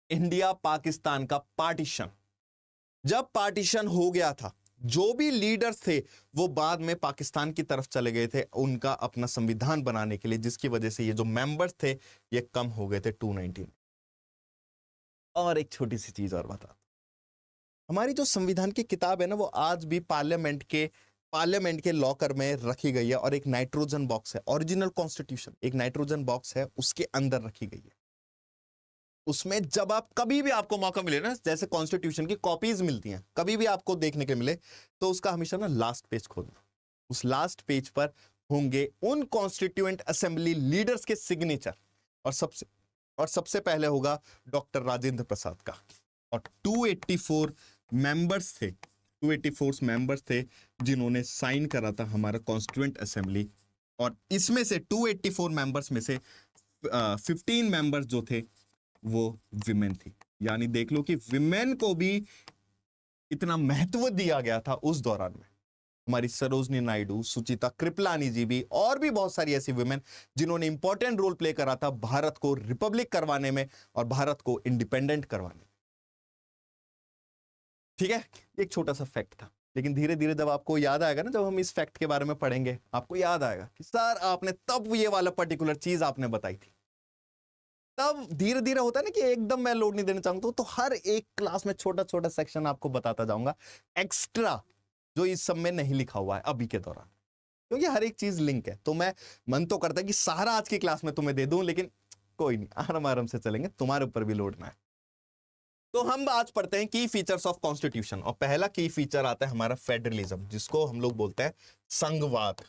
इंडिया पाकिस्तान का पार्टीशन, जब पार्टीशन हो गया था, जो भी लीडर्स थे वो बाद में पाकिस्तान की तरफ चले गए थे उनका अपना संविधान बनाने के लिए, जिसकी वजह से ये जो मेंबर्स थे ये कम हो गए थे 219। और एक छोटी सी चीज और बता, हमारी जो संविधान की किताब है ना, वो आज भी पार्लियामेंट के लॉकर में रखी गई है, और एक नाइट्रोजन बॉक्स है, ओरिजिनल कॉन्स्टिट्यूशन एक नाइट्रोजन बॉक्स है, उसके अंदर रखी गई है। उसमें जब आप कभी भी आपको मौका मिले ना, जैसे कॉन्स्टिट्यूशन की कॉपीज मिलती हैं, कभी भी आपको देखने के मिले, तो उसका हमेशा ना लास्ट पेज खोलना, उस लास्ट पेज पर होंगे उन कॉन्स्टिट्यूएंट असेंबली लीडर्स के सिग्नेचर, और सबसे पहले होगा डॉक्टर राजेंद्र प्रसाद का, और 284 मेंबर्स थे, 284 मेंबर्स थे जिन्होंने साइन करा था हमारा कॉन्स्टिट्यूएंट असेंबली, और इसमें से 284 मेंबर्स में से 15 मेंबर्स जो थे वो विमेन थी। यानी देख लो कि विमेन को भी इतना महत्व दिया गया था उस दौरान में। हमारी सरोजनी नायडू, सुचिता कृपलानी जी भी, और भी बहुत सारी ऐसी विमेन जिन्होंने इंपॉर्टेंट रोल प्ले करा था भारत को रिपब्लिक करवाने में और भारत को इंडिपेंडेंट करवाने में। ठीक है, एक छोटा सा फैक्ट था, लेकिन धीरे धीरे जब आपको याद आएगा ना, जब हम इस फैक्ट के बारे में पढ़ेंगे, आपको याद आएगा कि सर आपने तब ये वाला पर्टिकुलर चीज आपने बताई थी। तब धीरे धीरे होता है ना कि एकदम मैं लोड नहीं देना चाहता हूं, तो हर एक क्लास में छोटा छोटा सेक्शन आपको बताता जाऊंगा एक्स्ट्रा, जो इस सब में नहीं लिखा हुआ है अभी के दौरान, क्योंकि हर एक चीज लिंक है। तो मैं मन तो करता है कि सारा आज की क्लास में तुम्हें दे दूं, लेकिन कोई नहीं, आराम आराम से चलेंगे, तुम्हारे ऊपर भी लोड ना है। तो हम आज पढ़ते हैं की फीचर्स ऑफ कॉन्स्टिट्यूशन, और पहला की फीचर आता है हमारा फेडरलिज्म, जिसको हम लोग बोलते हैं संघवाद,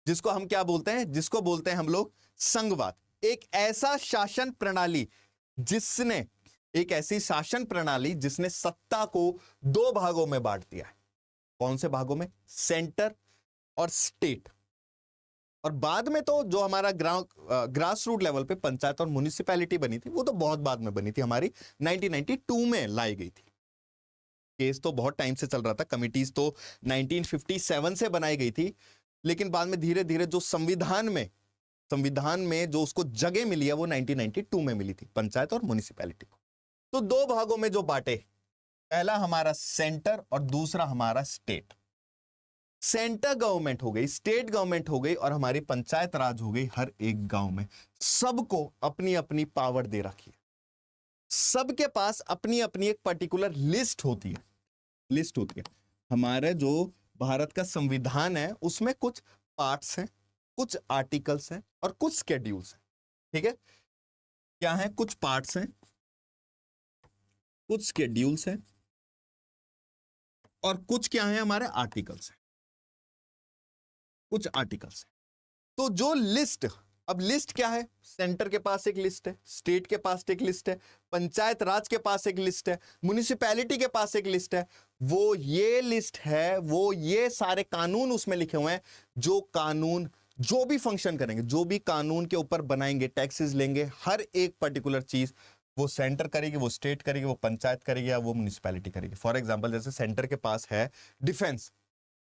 जिसको हम क्या बोलते हैं, जिसको बोलते हैं हम लोग संघवाद। एक ऐसी शासन प्रणाली जिसने सत्ता को दो भागों में बांट दिया है। कौन से भागों में? सेंटर और स्टेट। और बाद में तो जो हमारा ग्रास रूट लेवल पे पंचायत और म्युनिसिपैलिटी बनी थी, वो तो बहुत बाद में बनी थी, हमारी 1992 में लाई गई थी। केस तो बहुत टाइम से चल रहा था, कमिटीज तो 1957 से बनाई गई थी, लेकिन बाद में धीरे धीरे जो संविधान में जो उसको जगह मिली है वो 1992 में मिली थी, पंचायत और म्युनिसिपैलिटी को। तो दो भागों में जो बांटे, पहला हमारा सेंटर और दूसरा हमारा स्टेट। सेंटर गवर्नमेंट हो गई, स्टेट गवर्नमेंट हो गई, और हमारी पंचायत राज हो गई हर एक गांव में। सबको अपनी अपनी पावर दे रखी है, सबके पास अपनी अपनी एक पर्टिकुलर लिस्ट होती है। हमारे जो भारत का संविधान है उसमें कुछ पार्ट्स हैं, कुछ आर्टिकल्स हैं और कुछ स्केड्यूल्स हैं। ठीक है, क्या है? कुछ पार्ट्स हैं, कुछ स्केड्यूल्स हैं, और कुछ क्या है? हमारे आर्टिकल्स हैं, कुछ आर्टिकल्स हैं। तो जो लिस्ट अब लिस्ट क्या है? सेंटर के पास एक लिस्ट है, स्टेट के पास एक लिस्ट है, पंचायत राज के पास एक लिस्ट है, म्युनिसिपैलिटी के पास एक लिस्ट है। वो ये लिस्ट है, वो ये सारे कानून उसमें लिखे हुए हैं, जो कानून जो भी फंक्शन करेंगे, जो भी कानून के ऊपर बनाएंगे, टैक्सेस लेंगे, हर एक पर्टिकुलर चीज वो सेंटर करेगी, वो स्टेट करेगी, वो पंचायत करेगी या वो म्युनिसिपैलिटी करेगी। फॉर एग्जाम्पल जैसे सेंटर के पास है डिफेंस,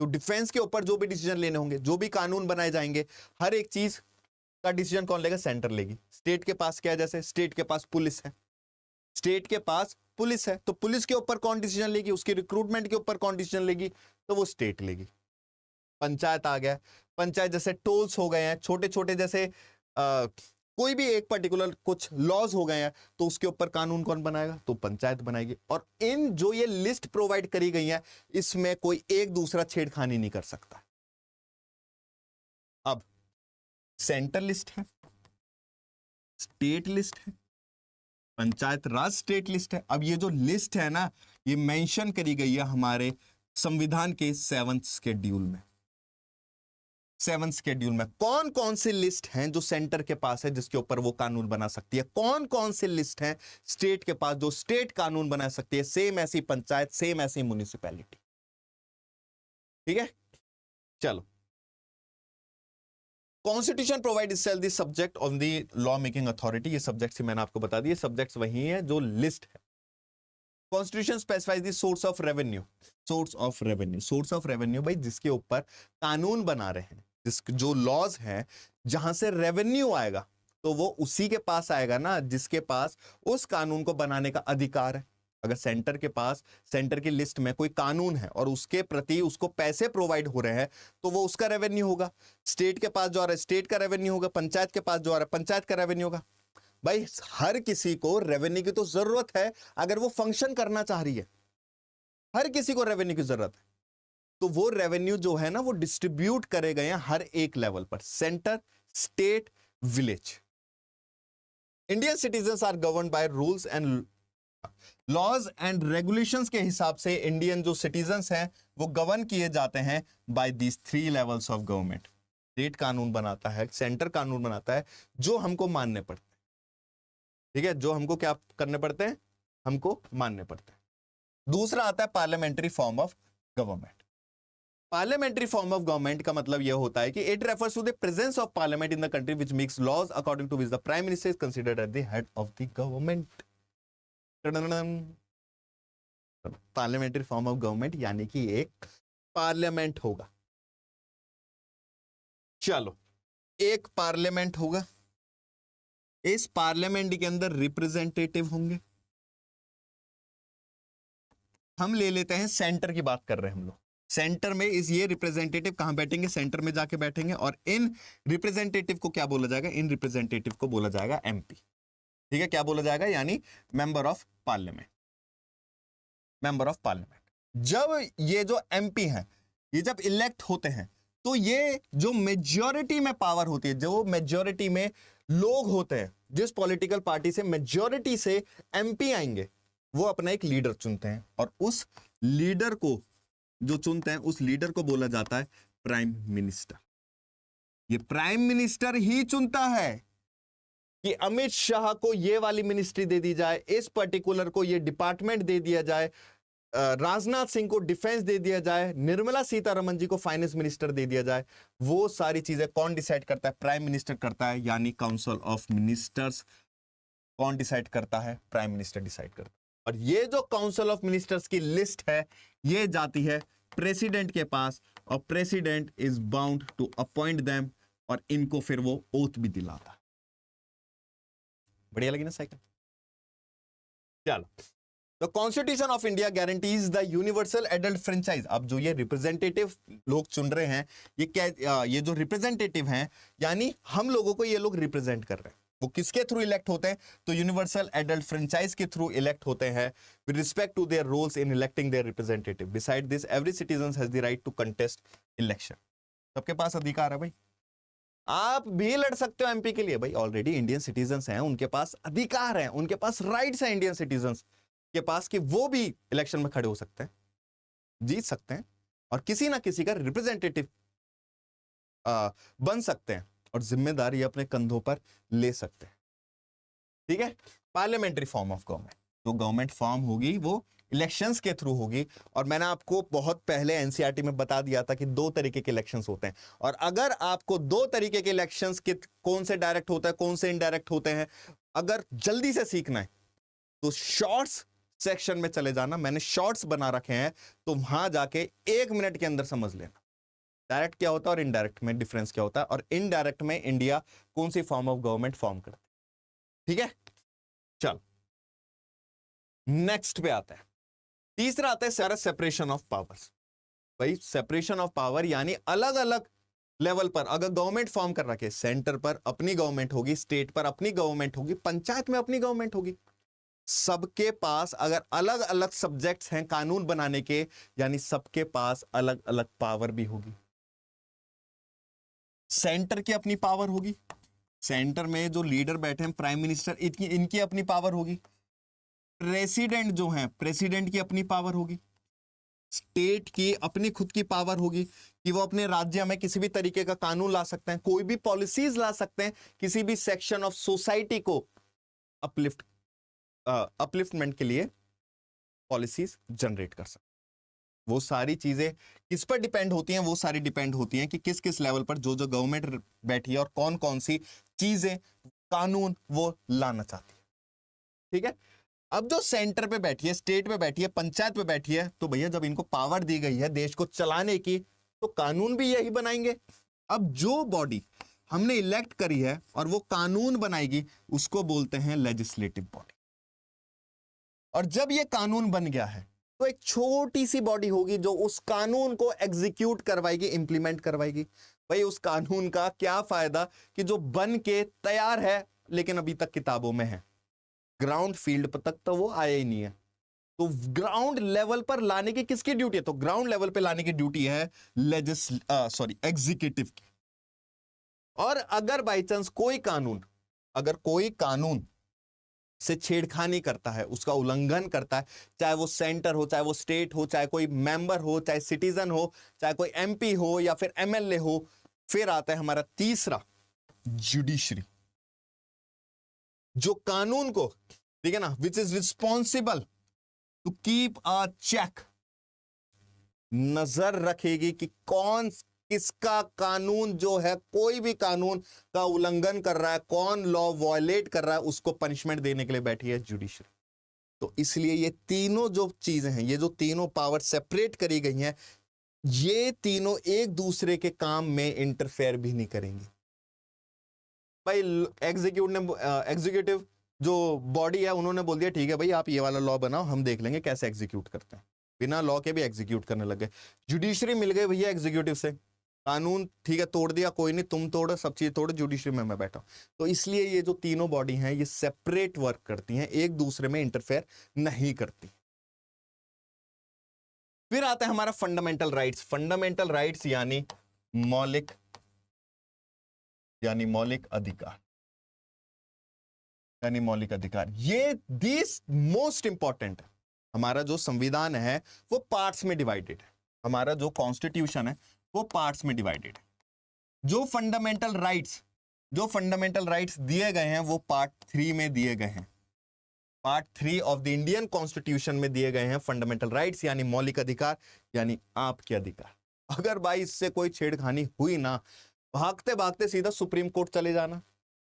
तो डिफेंस के ऊपर जो भी डिसीजन लेने होंगे, जो भी कानून बनाए जाएंगे, हर एक चीज का डिसीजन कौन लेगा? सेंटर लेगी। स्टेट के पास क्या है? जैसे स्टेट के पास पुलिस है, स्टेट के पास पुलिस है, तो पुलिस के ऊपर कौन डिसीजन लेगी? उसकी रिक्रूटमेंट के ऊपर कौन डिसीजन लेगी? तो वो स्टेट लेगी। पंचायत आ गया, पंचायत जैसे टोल्स हो गए हैं, छोटे छोटे जैसे कोई भी एक पर्टिकुलर कुछ लॉज हो गए हैं, तो उसके ऊपर कानून कौन बनाएगा? तो पंचायत बनाएगी। और इन जो ये लिस्ट प्रोवाइड करी गई है, इसमें कोई एक दूसरा छेड़खानी नहीं कर सकता। अब सेंटर लिस्ट है, स्टेट लिस्ट है, पंचायत राज स्टेट लिस्ट है। अब ये जो लिस्ट है ना, ये मेंशन करी गई है हमारे संविधान के 7th शेड्यूल में। 7th शेड्यूल में कौन कौन सी लिस्ट हैं जो सेंटर के पास है, जिसके ऊपर वो कानून बना सकती है, कौन कौन सी लिस्ट हैं स्टेट के पास जो स्टेट कानून बना सकती है, सेम ऐसी पंचायत, सेम ऐसी म्युनिसिपैलिटी। ठीक है, चलो। Constitution provide itself the subject of the law making authority. ये सब्जेक्ट्स मैंने आपको बता दिए, सब्जेक्ट्स वही हैं जो लिस्ट है। Constitution specifies the source of revenue. Source of revenue, source of revenue भाई जिसके ऊपर कानून बना रहे हैं, जिस जो लॉज हैं, जहां से रेवेन्यू आएगा, तो वो उसी के पास आएगा ना जिसके पास उस कानून को बनाने का अधिकार है। अगर सेंटर के पास, सेंटर की लिस्ट में कोई कानून है और उसके प्रति उसको पैसे प्रोवाइड हो रहे हैं, तो वो उसका रेवेन्यू होगा। स्टेट के पास जो आ रहा है, स्टेट का रेवेन्यू होगा। पंचायत के पास जो आ रहा है, पंचायत का रेवेन्यू होगा। भाई हर किसी को रेवेन्यू की तो जरूरत है, अगर वो फंक्शन करना चाह रही है, हर किसी को रेवेन्यू की जरूरत है। तो वो रेवेन्यू जो है ना, वो डिस्ट्रीब्यूट करे गए हैं हर एक लेवल पर, centre, state, village. Indian citizens are govern by rules and laws and regulations के हिसाब से इंडियन जो सिटीजन्स हैं वो गवर्न किए जाते हैं by these 3 levels of government. State कानून बनाता है, सेंटर कानून बनाता है, जो हमको मानने पड़ते हैं। ठीक है, जो हमको क्या करने पड़ते हैं? हमको मानने पड़ते हैं। दूसरा आता है parliamentary form of government. Parliamentary form of government का मतलब यह होता है कि it refers to the presence of parliament in the country which makes laws according to which the prime minister is considered at the head of the government. Parliamentary form of government यानी कि एक parliament होगा। चलो, एक parliament होगा, इस parliament के अंदर रिप्रेजेंटेटिव होंगे। हम ले लेते हैं सेंटर की बात कर रहे हैं हम लोग। सेंटर में इस ये रिप्रेजेंटेटिव कहां बैठेंगे? सेंटर में जाके बैठेंगे। और इन रिप्रेजेंटेटिव को क्या बोला जाएगा? इन रिप्रेजेंटेटिव को बोला जाएगा एमपी। ठीक है, क्या बोला जाएगा? यानी member of parliament. Member of parliament. जब ये जो एमपी हैं, ये जब इलेक्ट होते हैं, तो ये जो मेजॉरिटी में पावर होती है, जो मेजॉरिटी में लोग होते हैं, जिस पॉलिटिकल पार्टी से मेजॉरिटी से एमपी आएंगे, वो अपना एक लीडर चुनते हैं। और उस लीडर को जो चुनते हैं, उस लीडर को बोला जाता है प्राइम मिनिस्टर। ये प्राइम मिनिस्टर ही चुनता है कि अमित शाह को ये वाली मिनिस्ट्री दे दी जाए, इस पर्टिकुलर को ये डिपार्टमेंट दे दिया जाए, राजनाथ सिंह को डिफेंस दे दिया जाए, निर्मला सीतारमण जी को फाइनेंस मिनिस्टर दे दिया जाए। वो सारी चीजें कौन डिसाइड करता है? प्राइम मिनिस्टर करता है, यानी काउंसिल ऑफ मिनिस्टर्स। कौन डिसाइड करता है? प्राइम मिनिस्टर डिसाइड करता है। और ये जो काउंसिल ऑफ मिनिस्टर्स की लिस्ट है, ये जाती है प्रेसिडेंट के पास, और president is bound to appoint them, और इनको फिर वो ओथ भी दिलाता है। बढ़िया लगी ना साइकिल? चलो, the constitution of India guarantees the universal adult franchise. अब जो ये रिप्रेजेंटेटिव लोग चुन रहे हैं, ये क्या, ये जो रिप्रेजेंटेटिव हैं, यानी हम लोगों को ये लोग रिप्रेजेंट कर रहे हैं, वो किसके थ्रू इलेक्ट होते हैं? तो यूनिवर्सल एडल्ट फ्रेंचाइज के थ्रू इलेक्ट होते हैं with respect to their roles in electing their representative. Beside this every citizen has the right to contest election. सबके पास अधिकार है भाई, आप भी लड़ सकते हो एमपी के लिए। भाई ऑलरेडी इंडियन सिटीजन्स हैं, उनके पास अधिकार है, उनके पास राइट्स हैं इंडियन सिटीजन्स के पास, कि वो भी इलेक्शन में खड़े हो सकते हैं, जीत सकते हैं, और किसी ना किसी का रिप्रेजेंटेटिव बन सकते हैं। और जिम्मेदारी अपने कंधों पर ले सकते हैं। ठीक है, पार्लियामेंट्री फॉर्म ऑफ गवर्नमेंट, जो गवर्नमेंट फॉर्म होगी वो इलेक्शंस के थ्रू होगी। और मैंने आपको बहुत पहले एनसीईआरटी में बता दिया था कि 2 तरीके के इलेक्शंस होते हैं, और अगर आपको 2 तरीके के इलेक्शंस के कौन से डायरेक्ट होता है कौन से इनडायरेक्ट होते हैं अगर जल्दी से सीखना है तो शॉर्ट्स सेक्शन में चले जाना, मैंने शॉर्ट्स बना रखे हैं, तो वहां जाके 1 मिनट के अंदर समझ लेना डायरेक्ट क्या होता है और इनडायरेक्ट में डिफरेंस क्या होता है, और इनडायरेक्ट में इंडिया कौन सी फॉर्म ऑफ गवर्नमेंट फॉर्म करती है। ठीक है, चल नेक्स्ट पे आता है। तीसरा आता है सारा सेपरेशन ऑफ पावर्स। भाई सेपरेशन ऑफ पावर यानी अलग अलग लेवल पर अगर गवर्नमेंट फॉर्म कर रखे, सेंटर पर अपनी गवर्नमेंट होगी, स्टेट पर अपनी गवर्नमेंट होगी, पंचायत में अपनी गवर्नमेंट होगी, सबके पास अगर अलग अलग सब्जेक्ट्स हैं कानून बनाने के, यानी सबके पास अलग अलग पावर भी होगी। सेंटर की अपनी पावर होगी, सेंटर में जो लीडर बैठे हैं प्राइम मिनिस्टर, इनकी अपनी पावर होगी। प्रेसिडेंट जो हैं, प्रेसिडेंट की अपनी पावर होगी। स्टेट की अपनी खुद की पावर होगी कि वो अपने राज्य में किसी भी तरीके का कानून ला सकते हैं, कोई भी पॉलिसीज ला सकते हैं, किसी भी सेक्शन ऑफ सोसाइटी को अपलिफ्टमेंट के लिए पॉलिसीज जनरेट कर सकते हैं। वो सारी चीजें किस पर डिपेंड होती हैं, वो सारी डिपेंड होती हैं कि किस किस लेवल पर जो जो गवर्नमेंट बैठी है और कौन कौन सी चीजें कानून वो लाना चाहती है। ठीक है, अब जो सेंटर पे बैठी है, स्टेट पे बैठी है, पंचायत पे बैठी है, तो भैया जब इनको पावर दी गई है देश को चलाने की, तो कानून भी यही बनाएंगे। अब जो बॉडी हमने इलेक्ट करी है और वो कानून बनाएगी उसको बोलते हैं लेजिस्लेटिव बॉडी। और जब ये कानून बन गया है तो एक छोटी सी बॉडी होगी जो उस कानून को एग्जीक्यूट करवाएगी, इंप्लीमेंट करवाएगी। भाई उस कानून का क्या फायदा कि जो बन के तैयार है लेकिन अभी तक किताबों में है, ग्राउंड फील्ड पर तक तो वो आया ही नहीं है। तो ग्राउंड लेवल पर लाने की किसकी ड्यूटी है? तो ग्राउंड लेवल पे लाने की ड्यूटी है एग्जीक्यूटिव की। और अगर बाई चांस कोई कानून से छेड़खानी करता है, उसका उल्लंघन करता है, चाहे वो सेंटर हो, चाहे वो स्टेट हो, चाहे कोई मेंबर हो, चाहे सिटीजन हो, चाहे कोई एमपी हो या फिर एमएलए हो, फिर आता है हमारा तीसरा जुडिशरी, जो कानून को, ठीक है ना, which is responsible to keep a check, नजर रखेगी कि कौन किसका कानून जो है, कोई भी कानून का उल्लंघन कर रहा है, कौन लॉ वायलेट कर रहा है, उसको पनिशमेंट देने के लिए बैठी है जुडिशरी। तो इसलिए ये तीनों जो चीजें हैं, ये जो तीनों पावर सेपरेट करी गई हैं, ये तीनों एक दूसरे के काम में इंटरफेयर भी नहीं करेंगी। भाई एग्जीक्यूटिव जो बॉडी है उन्होंने बोल दिया ठीक है भाई आप ये वाला लॉ बनाओ, हम देख लेंगे कैसे एग्जीक्यूट करते हैं, बिना लॉ के भी एग्जीक्यूट करने लगे। जुडिशरी मिल गई भैया एग्जीक्यूटिव से, कानून ठीक है तोड़ दिया, कोई नहीं तुम तोड़ो, सब चीज तोड़ो, जुडिशरी में मैं बैठा हूं। तो इसलिए ये जो तीनों बॉडी हैं ये सेपरेट वर्क करती हैं, एक दूसरे में इंटरफेयर नहीं करती। फिर आता है हमारा फंडामेंटल राइट्स। फंडामेंटल राइट्स यानी मौलिक अधिकार, यानी मौलिक अधिकार। ये दिस मोस्ट इंपॉर्टेंट है। हमारा जो संविधान है वो पार्ट्स में डिवाइडेड है, हमारा जो कॉन्स्टिट्यूशन है वो पार्ट्स में डिवाइडेड है। जो फंडामेंटल राइट्स दिए गए हैं वो पार्ट 3 में दिए गए हैं, part 3 of the Indian constitution में दिए गए हैं फंडामेंटल राइट्स, यानी मौलिक अधिकार, यानी आपके अधिकार। अगर भाई इससे कोई छेड़खानी हुई ना, भागते भागते सीधा सुप्रीम कोर्ट चले जाना,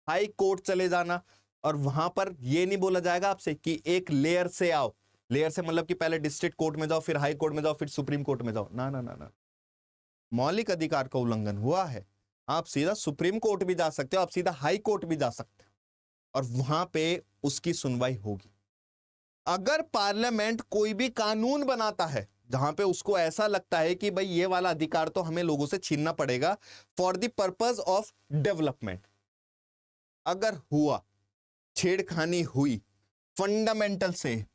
हाई कोर्ट चले जाना, और वहां पर यह नहीं बोला जाएगा आपसे कि एक लेयर से आओ, लेयर से मतलब कि पहले डिस्ट्रिक्ट कोर्ट में जाओ, फिर हाई कोर्ट में जाओ, फिर सुप्रीम कोर्ट में जाओ। ना ना ना ना, मौलिक अधिकार का उल्लंघन हुआ है, आप सीधा सुप्रीम कोर्ट भी जा सकते हो, आप सीधा हाई कोर्ट भी जा सकते हो, और वहां पे उसकी सुनवाई होगी। अगर पार्लियामेंट कोई भी कानून बनाता है जहां पे उसको ऐसा लगता है कि भाई ये वाला अधिकार तो हमें लोगों से छीनना पड़ेगा for the purpose of development, अगर हुआ, छेड़खानी हुई फंडामेंटल से,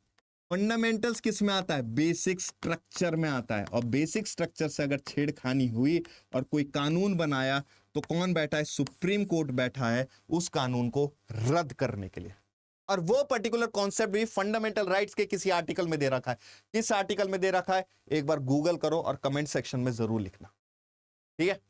फंडामेंटल्स किस में आता है? बेसिक स्ट्रक्चर में आता है। और बेसिक स्ट्रक्चर से अगर छेड़खानी हुई और कोई कानून बनाया तो कौन बैठा है? सुप्रीम कोर्ट बैठा है उस कानून को रद्द करने के लिए। और वो पर्टिकुलर कॉन्सेप्ट भी फंडामेंटल राइट्स के किसी आर्टिकल में दे रखा है। किस आर्टिकल में दे रखा है एक बार गूगल करो और कमेंट सेक्शन में जरूर लिखना, ठीक है।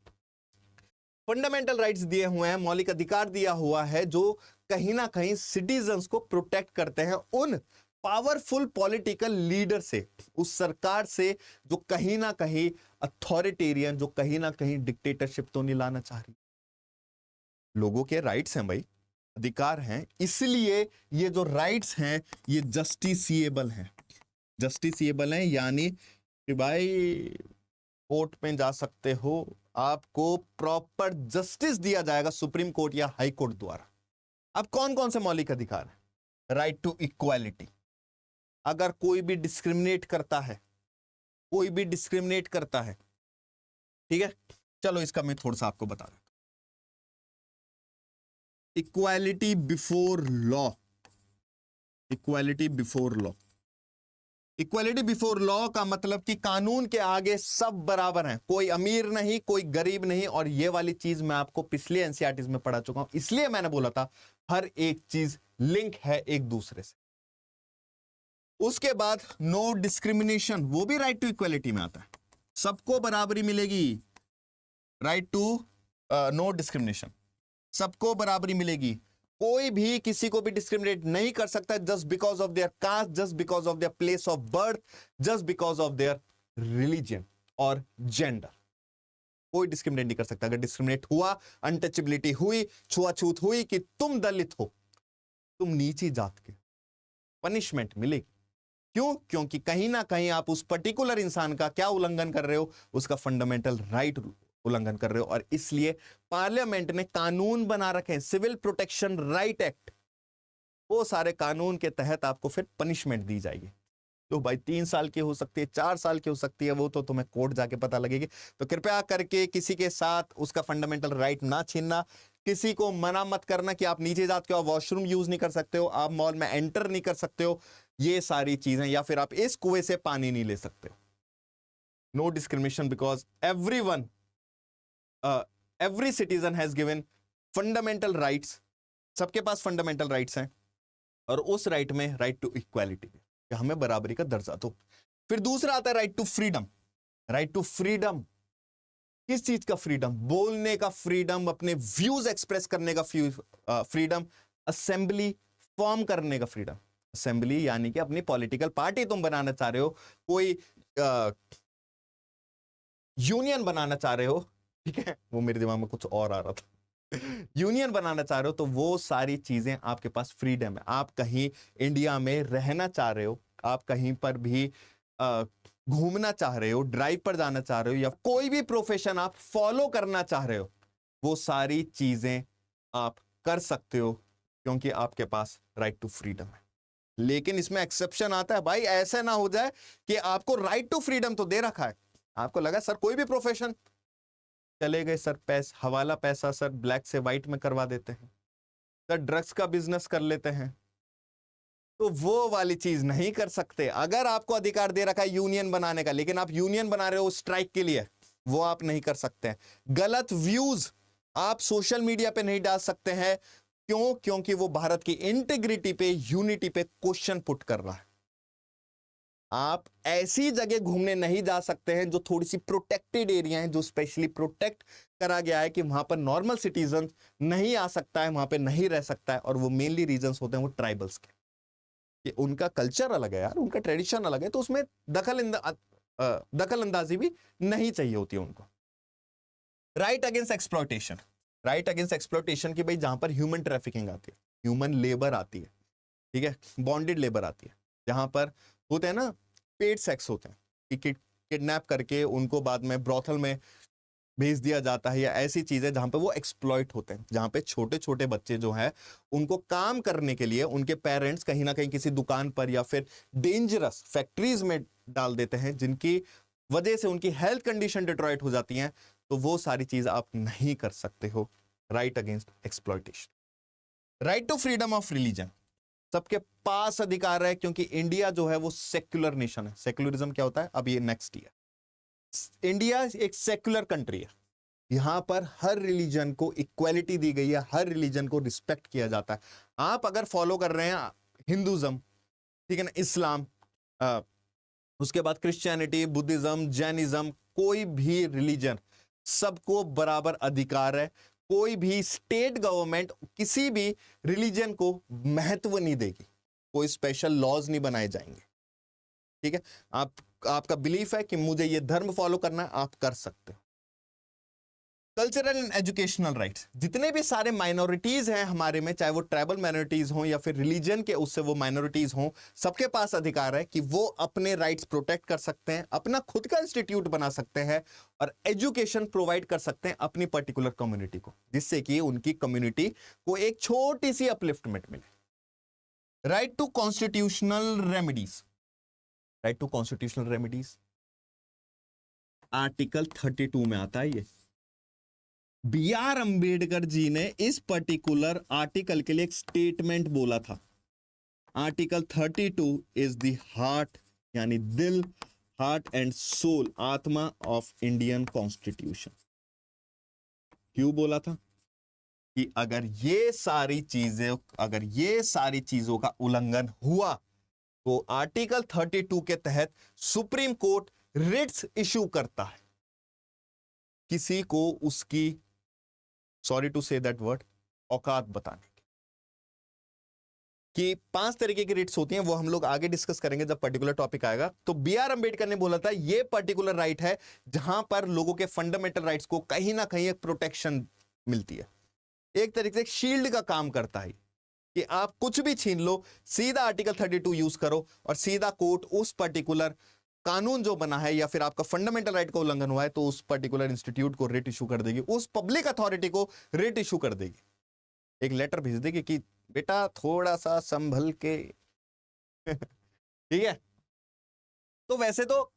फंडामेंटल राइट्स दिए हुए हैं, मौलिक अधिकार दिया हुआ है जो कहीं ना कहीं सिटीजन्स को प्रोटेक्ट करते हैं उन पावरफुल पॉलिटिकल लीडर से, उस सरकार से जो कहीं ना कहीं अथॉरिटेरियन, जो कहीं ना कहीं डिक्टेटरशिप तो नहीं लाना चाह रही। लोगों के राइट्स हैं भाई, अधिकार हैं, इसलिए ये जो राइट्स हैं ये जस्टिसिएबल हैं। जस्टिसिएबल हैं यानी कि भाई कोर्ट में जा सकते हो, आपको प्रॉपर जस्टिस दिया जाएगा सुप्रीम कोर्ट या हाई कोर्ट द्वारा। अब कौन कौन से मौलिक अधिकार है? राइट टू इक्वालिटी, अगर कोई भी डिस्क्रिमिनेट करता है, कोई भी डिस्क्रिमिनेट करता है, ठीक है, चलो इसका मैं थोड़ा सा आपको बता देता हूं। Equality before law, equality before law, equality before law का मतलब कि कानून के आगे सब बराबर हैं, कोई अमीर नहीं, कोई गरीब नहीं। और ये वाली चीज मैं आपको पिछले एनसीईआरटी में पढ़ा चुका हूं, इसलिए मैंने बोला था हर एक चीज लिंक है एक दूसरे से। उसके बाद नो डिस्क्रिमिनेशन, वो भी राइट टू इक्वालिटी में आता है, सबको बराबरी मिलेगी। राइट टू नो डिस्क्रिमिनेशन, सबको बराबरी मिलेगी, कोई भी किसी को भी डिस्क्रिमिनेट नहीं कर सकता just because of their caste, just because of their place of birth, just because of their religion और जेंडर। कोई डिस्क्रिमिनेट नहीं कर सकता। अगर डिस्क्रिमिनेट हुआ, अनटचेबिलिटी हुई, छुआछूत हुई कि तुम दलित हो, तुम नीची जात के, पनिशमेंट मिलेगी। क्यों? क्योंकि कहीं ना कहीं आप उस पर्टिकुलर इंसान का क्या उल्लंघन कर रहे हो? उसका फंडामेंटल राइट उल्लंघन कर रहे हो। और इसलिए पार्लियामेंट ने कानून बना रखे हैं, सिविल प्रोटेक्शन राइट एक्ट, वो सारे कानून के तहत आपको फिर पनिशमेंट दी जाएगी। तो भाई 3 साल की हो सकती है, 4 साल की हो सकती है, वो तो तुम्हें कोर्ट जाके पता लगेगी। तो कृपया करके किसी के साथ उसका फंडामेंटल राइट ना छीनना, किसी को मना मत करना कि आप नीचे जात के हो, वॉशरूम यूज नहीं कर सकते हो, आप मॉल में एंटर नहीं कर सकते हो, ये सारी चीजें, या फिर आप इस कुएं से पानी नहीं ले सकते हो। No discrimination because everyone, every citizen has given fundamental rights, सबके पास फंडामेंटल राइट्स हैं, और उस राइट में राइट टू इक्वालिटी, हमें बराबरी का दर्जा दो। फिर दूसरा आता है right to freedom. Right to freedom, किस चीज का फ्रीडम? बोलने का फ्रीडम, अपने व्यूज एक्सप्रेस करने का फ्रीडम, असेंबली फॉर्म करने का फ्रीडम। असेंबली यानी कि अपनी पॉलिटिकल पार्टी तुम बनाना चाह रहे हो, कोई यूनियन बनाना चाह रहे हो, ठीक है, वो मेरे दिमाग में कुछ और आ रहा था, यूनियन बनाना चाह रहे हो, तो वो सारी चीजें आपके पास फ्रीडम है। आप कहीं इंडिया में रहना चाह रहे हो, आप कहीं पर भी घूमना चाह रहे हो, ड्राइव पर जाना चाह रहे हो, या कोई भी प्रोफेशन आप फॉलो करना चाह रहे हो, वो सारी चीजें आप कर सकते हो, क्योंकि आपके पास राइट टू फ्रीडम है। लेकिन इसमें एक्सेप्शन आता है भाई, ऐसा ना हो जाए कि आपको राइट टू फ्रीडम तो दे रखा है, आपको लगा सर कोई भी प्रोफेशन, चले गए सर पैसा, हवाला पैसा सर ब्लैक से व्हाइट में करवा देते हैं, सर ड्रग्स का बिजनेस कर लेते हैं, तो वो वाली चीज नहीं कर सकते। अगर आपको अधिकार दे रखा है यूनियन बनाने का, लेकिन आप यूनियन बना रहे हो स्ट्राइक के लिए, वो आप नहीं कर सकते हैं। गलत व्यूज आप सोशल मीडिया पे नहीं डाल सकते हैं। क्यों? क्योंकि वो भारत की इंटीग्रिटी पे, यूनिटी पे क्वेश्चन पुट कर रहा है। आप ऐसी जगह घूमने नहीं जा सकते हैं जो थोड़ी सी प्रोटेक्टेड एरिया है, जो स्पेशली प्रोटेक्ट करा गया है कि वहां पर नॉर्मल सिटीजन नहीं आ सकता है, वहां पे नहीं रह सकता है। और वो मेनली रीजंस होते हैं वो ट्राइबल्स के, कि उनका कल्चर अलग है यार, उनका ट्रेडिशन अलग है, तो उसमें दखल अंदाजी भी नहीं चाहिए होती है उनको। Right against exploitation, right against exploitation की भाई जहां पर ह्यूमन ट्रैफिकिंग आती है, ह्यूमन लेबर आती है, ठीक है, बॉन्डेड लेबर आती है, जहां पर होते हैं ना पेड सेक्स होते हैं, कि किडनैप करके उनको बाद में ब्रॉथल में भेज दिया जाता है, या ऐसी चीजें जहां पे वो एक्सप्लॉइट होते हैं, जहां पे छोटे छोटे बच्चे जो हैं उनको काम करने के लिए उनके पेरेंट्स कहीं ना कहीं किसी दुकान पर या फिर डेंजरस फैक्ट्रीज में डाल देते हैं, जिनकी वजह से उनकी हेल्थ कंडीशन डिट्रॉइट हो जाती हैं। तो वो सारी चीज आप नहीं कर सकते हो। Right against exploitation. Right to freedom of religion, सबके पास अधिकार है, क्योंकि इंडिया जो है वो सेक्युलर नेशन है। सेक्युलरिज्म क्या होता है, अब ये नेक्स्ट ईयर, इंडिया एक सेक्युलर कंट्री है, यहां पर हर रिलीजन को इक्वालिटी दी गई है, हर रिलीजन को रिस्पेक्ट किया जाता है। आप अगर फॉलो कर रहे हैं हिंदुज्म, ठीक है ना, इस्लाम, उसके बाद क्रिश्चियनिटी, बुद्धिज्म, जैनिज्म, कोई भी रिलीजन, सबको बराबर अधिकार है। कोई भी स्टेट गवर्नमेंट किसी भी रिलीजन को महत्व नहीं देगी, कोई स्पेशल लॉज नहीं बनाए जाएंगे। ठीक है, आपका बिलीफ है कि मुझे ये धर्म फॉलो करना है, आप कर सकते हो। कल्चरल एंड एजुकेशनल राइट्स, जितने भी सारे माइनॉरिटीज हैं हमारे में, चाहे वो ट्राइबल माइनॉरिटीज हों या फिर रिलीजन के उससे वो माइनॉरिटीज हों, सबके पास अधिकार है कि वो अपने राइट्स प्रोटेक्ट कर सकते हैं, अपना खुद का इंस्टीट्यूट बना सकते हैं और एजुकेशन प्रोवाइड कर सकते हैं अपनी पर्टिकुलर कम्युनिटी को, जिससे कि उनकी कम्युनिटी को एक छोटी सी अपलिफ्टमेंट मिले। Right to constitutional remedies, right to constitutional remedies article 32 में आता है। ये बी आर अंबेडकर जी ने इस पर्टिकुलर आर्टिकल के लिए एक स्टेटमेंट बोला था। आर्टिकल 32 इज द हार्ट, यानी दिल, हार्ट एंड सोल, आत्मा ऑफ इंडियन कॉन्स्टिट्यूशन। क्यों बोला था कि अगर ये सारी चीजों का उल्लंघन हुआ तो आर्टिकल 32 के तहत सुप्रीम कोर्ट रिट्स इशू करता है किसी को उसकी, sorry to say that word, औकात बताने की। 5 तरीके की रिट्स होती हैं, वो हम लोग आगे डिस्कस करेंगे जब पर्टिकुलर टॉपिक आएगा। तो बी आर अंबेडकर ने बोला था ये पर्टिकुलर राइट है जहां पर लोगों के फंडामेंटल राइट्स को कहीं ना कहीं एक प्रोटेक्शन मिलती है, एक तरीके से शील्ड का काम करता है कि आप कुछ भी छीन लो, सीधा आर्टिकल 32 यूज करो और सीधा कोर्ट उस पर्टिकुलर कानून जो बना है या फिर आपका फंडामेंटल राइट का उल्लंघन हुआ है तो उस पर्टिकुलर इंस्टीट्यूट को रिट इशू कर देगी, उस पब्लिक अथॉरिटी को रिट इशू कर देगी, एक लेटर भेज देगी कि बेटा थोड़ा सा संभल के ठीक है। तो वैसे तो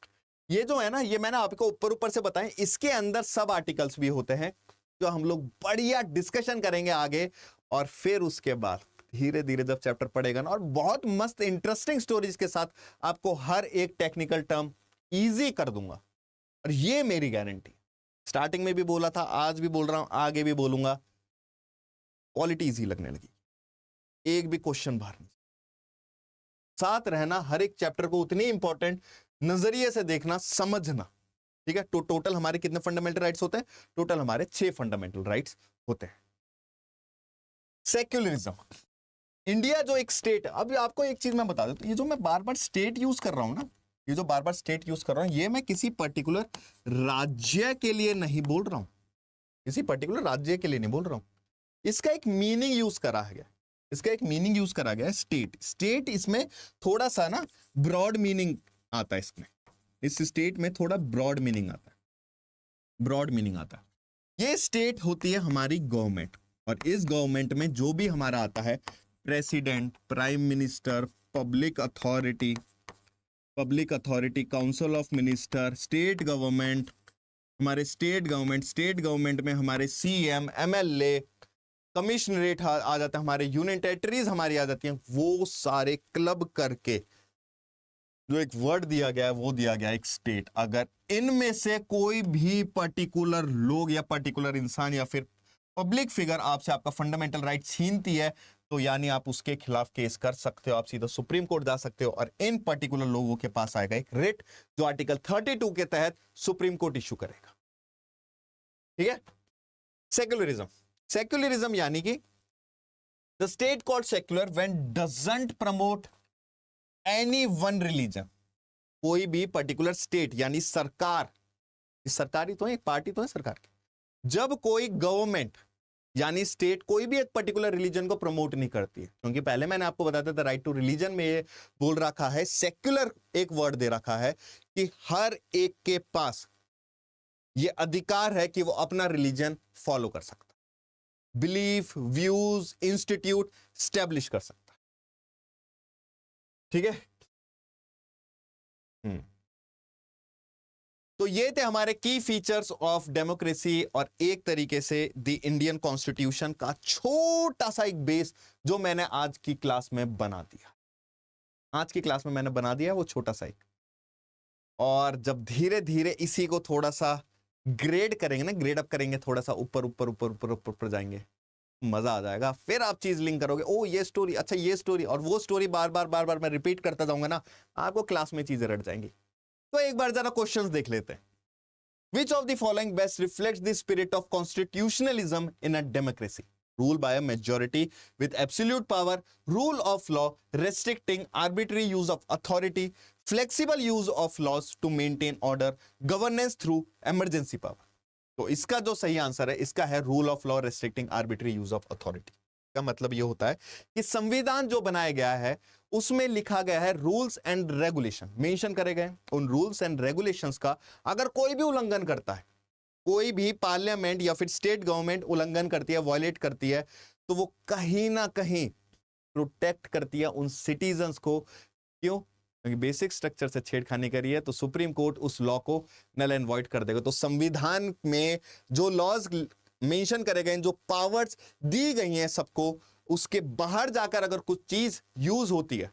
ये जो है ना, ये मैंने आपको ऊपर ऊपर से बताएं, इसके अंदर सब आर्टिकल्स भी होते हैं जो हम लोग बढ़िया डिस्कशन करेंगे आगे, और फिर उसके बाद धीरे धीरे जब चैप्टर पढ़ेगा ना, और बहुत मस्त इंटरेस्टिंग स्टोरीज के साथ आपको हर एक टेक्निकल टर्म इजी कर दूंगा, और ये मेरी गारंटी। स्टार्टिंग में भी बोला था, आज भी बोल रहा हूं, आगे भी बोलूंगा, क्वालिटी इजी लगने लगी, एक भी क्वेश्चन बाहर नहीं। साथ रहना, हर एक चैप्टर को उतनी इंपॉर्टेंट नजरिए से देखना, समझना। ठीक है, तो टोटल हमारे कितने फंडामेंटल राइट्स होते हैं? टोटल हमारे 6 फंडामेंटल राइट्स होते हैं। सेक्युलरिज्म, इंडिया जो एक स्टेट, अब आपको एक चीज मैं बता दूं, ये जो मैं बार बार स्टेट यूज कर रहा हूं ना, ये जो बार बार स्टेट यूज कर रहा हूं, ये मैं किसी पर्टिकुलर राज्य के लिए नहीं बोल रहा हूं, किसी पर्टिकुलर राज्य के लिए नहीं बोल रहा हूं, इसका एक मीनिंग यूज करा गया, इसका एक मीनिंग यूज करा गया है स्टेट। स्टेट इसमें थोड़ा सा ना ब्रॉड मीनिंग आता है, इसमें, इस स्टेट में थोड़ा ब्रॉड मीनिंग आता है, ब्रॉड मीनिंग आता है। ये स्टेट होती है हमारी गवर्नमेंट, और इस गवर्नमेंट में जो भी हमारा आता है, president, prime minister, public authority, council of minister, state government, हमारे स्टेट गवर्नमेंट में हमारे सीएम, एमएलए, कमिश्नरेट आ जाता है, हमारे यूनियन टेरिटरीज हमारी आ जाती हैं, वो सारे क्लब करके जो एक वर्ड दिया गया है, वो दिया गया है एक स्टेट। अगर इनमें से कोई भी पर्टिकुलर लोग या पर्टिकुलर इंसान या फिर पब्लिक फिगर आपसे आपका फंडामेंटल राइट छीनती है, तो यानी आप उसके खिलाफ केस कर सकते हो, आप सीधा सुप्रीम कोर्ट जा सकते हो, और इन पर्टिकुलर लोगों के पास आएगा एक रिट जो आर्टिकल 32 के तहत सुप्रीम कोर्ट इशू करेगा। ठीक है। सेक्युलरिज्म, सेक्युलरिज्म यानी कि the state called secular when doesn't promote any one religion, कोई भी पर्टिकुलर स्टेट यानी सरकार, सरकारी तो है, एक पार्टी तो है सरकार की, जब कोई गवर्नमेंट यानी स्टेट कोई भी एक पर्टिकुलर रिलीजन को प्रमोट नहीं करती है, क्योंकि पहले मैंने आपको बताया था राइट टू रिलीजन में ये बोल रखा है, सेक्युलर एक वर्ड दे रखा है कि हर एक के पास ये अधिकार है कि वो अपना रिलीजन फॉलो कर सकता, बिलीफ, व्यूज, इंस्टीट्यूट स्टैब्लिश कर सकता। ठीक है। तो ये थे हमारे की फीचर्स ऑफ डेमोक्रेसी, और एक तरीके से द इंडियन कॉन्स्टिट्यूशन का छोटा सा एक बेस जो मैंने आज की क्लास में बना दिया, आज की क्लास में मैंने बना दिया वो छोटा सा एक, और जब धीरे धीरे इसी को थोड़ा सा ग्रेड करेंगे ना, ग्रेड अप करेंगे, थोड़ा सा ऊपर ऊपर ऊपर ऊपर ऊपर ऊपर जाएंगे, मजा आ जाएगा। फिर आप चीज लिंक करोगे, ओ ये स्टोरी, अच्छा ये स्टोरी, और वो स्टोरी बार बार मैं रिपीट करता जाऊंगा ना, आपको क्लास में चीजें रट जाएंगी। तो एक बार जरा क्वेश्चंस देख लेते हैं। Which of the following best reflects the spirit of constitutionalism in a democracy? Rule by a majority with absolute power, rule of law, restricting arbitrary use of authority, flexible use of laws to maintain order, governance through emergency power. तो इसका जो सही answer है इसका है rule of law restricting arbitrary use of authority. का मतलब ये होता है कि संविधान जो बनाया गया है उसमें लिखा गया है रूल्स एंड रेगुलेशन, मेंशन करे गए, उन रूल्स एंड रेगुलेशंस का अगर कोई भी उल्लंघन करता है, कोई भी पार्लियामेंट या फिर स्टेट गवर्नमेंट उल्लंघन करती है, वॉयलेट करती है, तो वो कहीं ना कहीं प्रोटेक्ट करती है उन सिटीजन्स को। क्यों? क्योंकि बेसिक स्ट्रक्चर से छेड़खानी करी है तो सुप्रीम कोर्ट उस लॉ को नल एंड वॉइड कर देगा। तो संविधान में जो लॉज मेंशन करे गए, जो पावर्स दी गई हैं सबको, उसके बाहर जाकर अगर कुछ चीज यूज होती है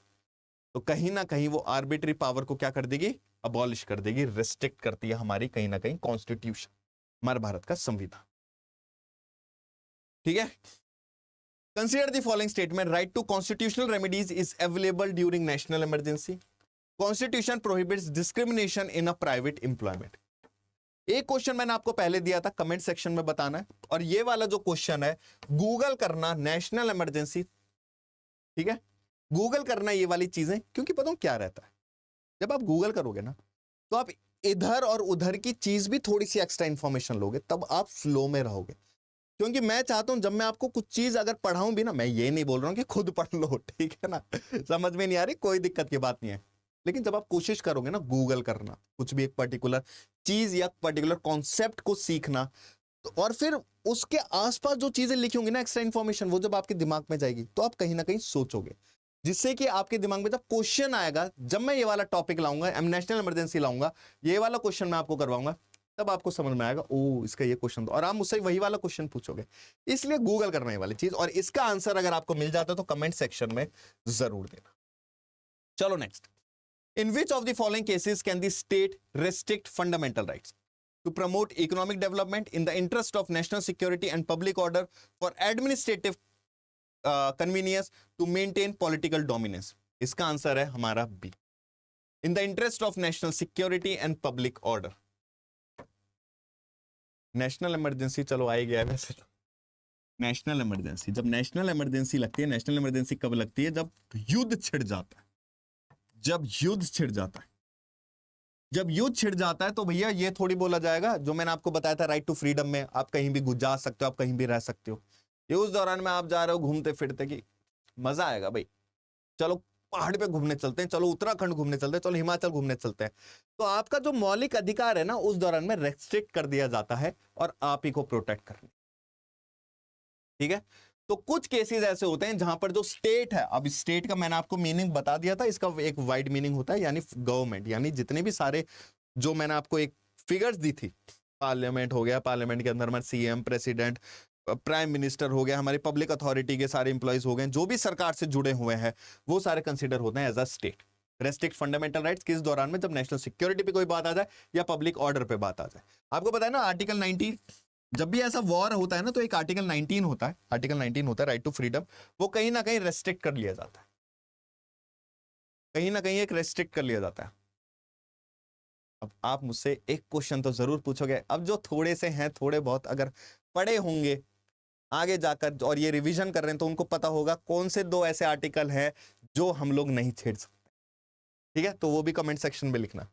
तो कहीं ना कहीं वो आर्बिट्री पावर को क्या कर देगी? अबॉलिश कर देगी, रेस्ट्रिक्ट करती है हमारी कहीं ना कहीं कॉन्स्टिट्यूशन, हमारे भारत का संविधान। ठीक है। Consider the following statement, right to constitutional remedies is available during national emergency, constitution prohibits discrimination in a private employment. एक क्वेश्चन मैंने आपको पहले दिया था, कमेंट सेक्शन में बताना है, और ये वाला जो क्वेश्चन है गूगल करना, नेशनल इमरजेंसी, ठीक है, गूगल करना ये वाली चीजें, क्योंकि पता क्या रहता है, जब आप गूगल करोगे ना तो आप इधर और उधर की चीज भी थोड़ी सी एक्स्ट्रा इंफॉर्मेशन लोगे, तब आप फ्लो में रहोगे। क्योंकि मैं चाहता हूं जब मैं आपको कुछ चीज अगर पढ़ाऊं भी ना, मैं ये नहीं बोल रहा हूं कि खुद पढ़ लो, ठीक है ना, समझ में नहीं आ रही कोई दिक्कत की बात नहीं है, लेकिन जब आप कोशिश करोगे ना गूगल करना, कुछ भी एक पर्टिकुलर चीज या पर्टिकुलर कॉन्सेप्ट को सीखना, तो और फिर उसके आसपास जो चीजें लिखी होंगी ना, एक्स्ट्रा इंफॉर्मेशन, वो जब आपके दिमाग में जाएगी तो आप कहीं ना कहीं सोचोगे, जिससे कि आपके दिमाग में जब क्वेश्चन आएगा, जब मैं ये वाला टॉपिक लाऊंगा, नेशनल इमरजेंसी लाऊंगा, ये वाला क्वेश्चन मैं आपको करवाऊंगा, तब आपको समझ में आएगा ओ इसका ये क्वेश्चन, और आप मुझसे वही वाला क्वेश्चन पूछोगे। इसलिए गूगल करना ये वाली चीज, और इसका आंसर अगर आपको मिल जाता है तो कमेंट सेक्शन में जरूर देना। चलो next, in which of the following cases can the state restrict fundamental rights to promote economic development in the interest of national security and public order for administrative convenience to maintain political dominance? इसका answer है हमारा B, in the interest of national security and public order। National emergency चलो आ ही गया वैसे तो। National emergency, जब नेशनल इमरजेंसी लगती है, नेशनल इमरजेंसी कब लगती है? जब युद्ध छिड़ जाता है, जब युद्ध छिड़ जाता है, जब युद्ध छिड़ जाता है तो भैया ये थोड़ी बोला जाएगा, जो मैंने आपको बताया था राइट टू फ्रीडम में, आप कहीं भी जा सकते हो, आप कहीं भी रह सकते हो, ये उस दौरान में आप जा रहे हो घूमते फिरते कि मजा आएगा भाई, चलो पहाड़ पे घूमने चलते हैं, चलो उत्तराखंड घूमने चलते हैं, चलो हिमाचल घूमने चलते हैं, तो आपका जो मौलिक अधिकार है ना उस दौरान में रेस्ट्रिक्ट कर दिया जाता है और आप ही को प्रोटेक्ट करने। ठीक है, तो कुछ केसेस ऐसे होते हैं जहां पर जो स्टेट है, अब स्टेट का मैंने आपको मीनिंग बता दिया था, इसका एक वाइड मीनिंग होता है, यानी गवर्नमेंट, यानी जितने भी सारे जो मैंने आपको एक फिगर्स दी थी, पार्लियामेंट हो गया, पार्लियामेंट के अंदर में सीएम, प्रेसिडेंट, प्राइम मिनिस्टर हो गया, हमारी पब्लिक अथॉरिटी के सारे इंप्लॉइज हो गए, जो भी सरकार से जुड़े हुए हैं वो सारे कंसिडर होते हैं as a state. Restrict fundamental rights किस दौरान में? जब नेशनल सिक्योरिटी पे कोई बात आ जाए या पब्लिक ऑर्डर पे बात आ जाए। आपको पता है ना आर्टिकल 19, जब भी ऐसा वॉर होता है ना तो एक आर्टिकल 19 होता है, आर्टिकल 19 होता है राइट टू फ्रीडम, वो कहीं ना कहीं रेस्ट्रिक्ट कर लिया जाता है, कहीं ना कहीं एक रेस्ट्रिक्ट कर लिया जाता है। अब आप मुझसे एक क्वेश्चन तो जरूर पूछोगे, अब जो थोड़े से हैं, थोड़े बहुत अगर पढ़े होंगे आगे जाकर और ये रिवीजन कर रहे हैं तो उनको पता होगा कौन से दो ऐसे आर्टिकल हैं जो हम लोग नहीं छेड़ सकते। ठीक है, तो वो भी कमेंट सेक्शन में लिखना,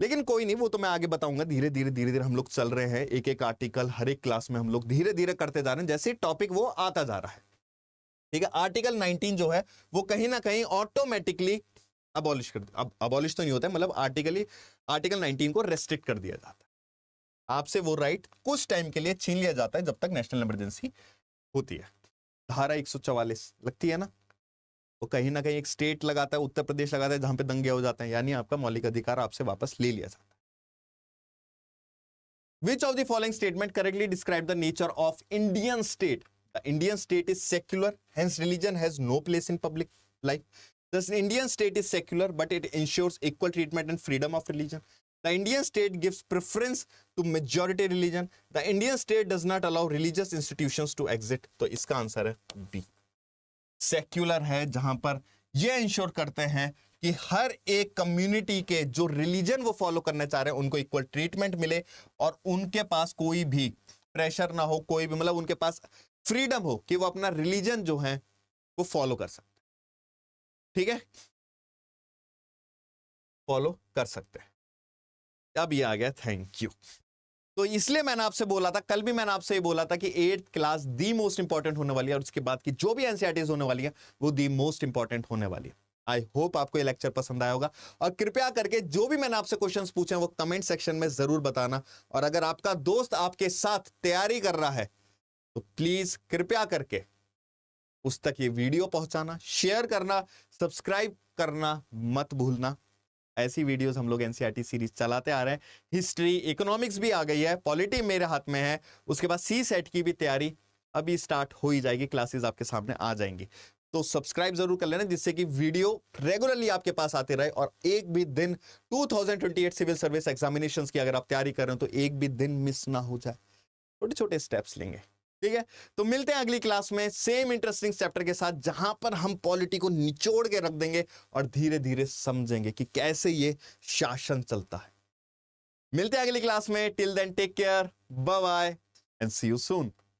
लेकिन कोई नहीं, वो तो मैं आगे बताऊंगा, धीरे धीरे धीरे धीरे हम लोग चल रहे हैं, एक एक आर्टिकल हर एक क्लास में हम लोग धीरे धीरे करते जा रहे हैं, जैसे टॉपिक वो आता जा रहा है। ठीक है, आर्टिकल 19 जो है वो कहीं ना कहीं ऑटोमेटिकली अबॉलिश कर, अब अबॉलिश तो नहीं होता है, मतलब आर्टिकल 19 को रेस्ट्रिक्ट कर दिया जाता है, आपसे वो राइट कुछ टाइम के लिए छीन लिया जाता है जब तक नेशनल इमरजेंसी होती है। धारा 144 लगती है ना, वो कहीं ना कहीं एक स्टेट लगाता है, उत्तर प्रदेश लगाता है, जहां पे दंगे हो जाते हैं, यानी आपका मौलिक अधिकार आपसे वापस ले लिया जाता है। Which of the following statement correctly describe the nature of Indian state? The Indian state is secular, hence religion has no place in public life. Thus, Indian state is secular, but it ensures equal treatment and freedom of religion. The Indian state gives preference to majority religion. The Indian state does not allow religious institutions to exist. तो इसका answer है B, secular है, जहां पर ये ensure करते हैं कि हर एक कम्युनिटी के जो रिलीजन वो फॉलो करना चाह रहे हैं उनको इक्वल ट्रीटमेंट मिले और उनके पास कोई भी प्रेशर ना हो, कोई भी मतलब उनके पास फ्रीडम हो कि वो अपना रिलीजन जो है वो फॉलो कर सकते, ठीक है, फॉलो कर सकते हैं। अब ये आ गया, थैंक यू। तो इसलिए मैंने आपसे बोला था, कल भी मैंने आपसे ये बोला था कि 8th class the most important होने वाली है और उसके बाद की जो भी एनसीईआरटीज होने वाली है वो दी मोस्ट इंपॉर्टेंट होने वाली है। आई होप आपको ये लेक्चर पसंद आया होगा और कृपया करके जो भी मैंने आपसे क्वेश्चंस पूछे हैं वो कमेंट सेक्शन में जरूर बताना। और अगर आपका दोस्त आपके साथ तैयारी कर रहा है तो प्लीज कृपया करके उस तक ये वीडियो पहुंचाना, शेयर करना, सब्सक्राइब करना मत भूलना। ऐसी वीडियोस हम लोग एनसीईआरटी सीरीज चलाते आ रहे हैं। हिस्ट्री, इकोनॉमिक्स भी आ गई है, पॉलिटी मेरे हाथ में है, उसके बाद सी सेट की भी तैयारी अभी स्टार्ट हो ही जाएगी, क्लासेस आपके सामने आ जाएंगी। तो सब्सक्राइब जरूर कर लेना जिससे कि वीडियो रेगुलरली आपके पास आते रहे और एक भी दिन 2028 सिविल सर्विस एग्जामिनेशंस की अगर आप तैयारी कर रहे हो तो एक भी दिन मिस ना हो जाए। छोटे छोटे स्टेप्स लेंगे, ठीक है। तो मिलते हैं अगली क्लास में सेम इंटरेस्टिंग चैप्टर के साथ जहां पर हम पॉलिटी को निचोड़ के रख देंगे और धीरे धीरे समझेंगे कि कैसे ये शासन चलता है। मिलते हैं अगली क्लास में। Till then take care, bye bye and see you soon.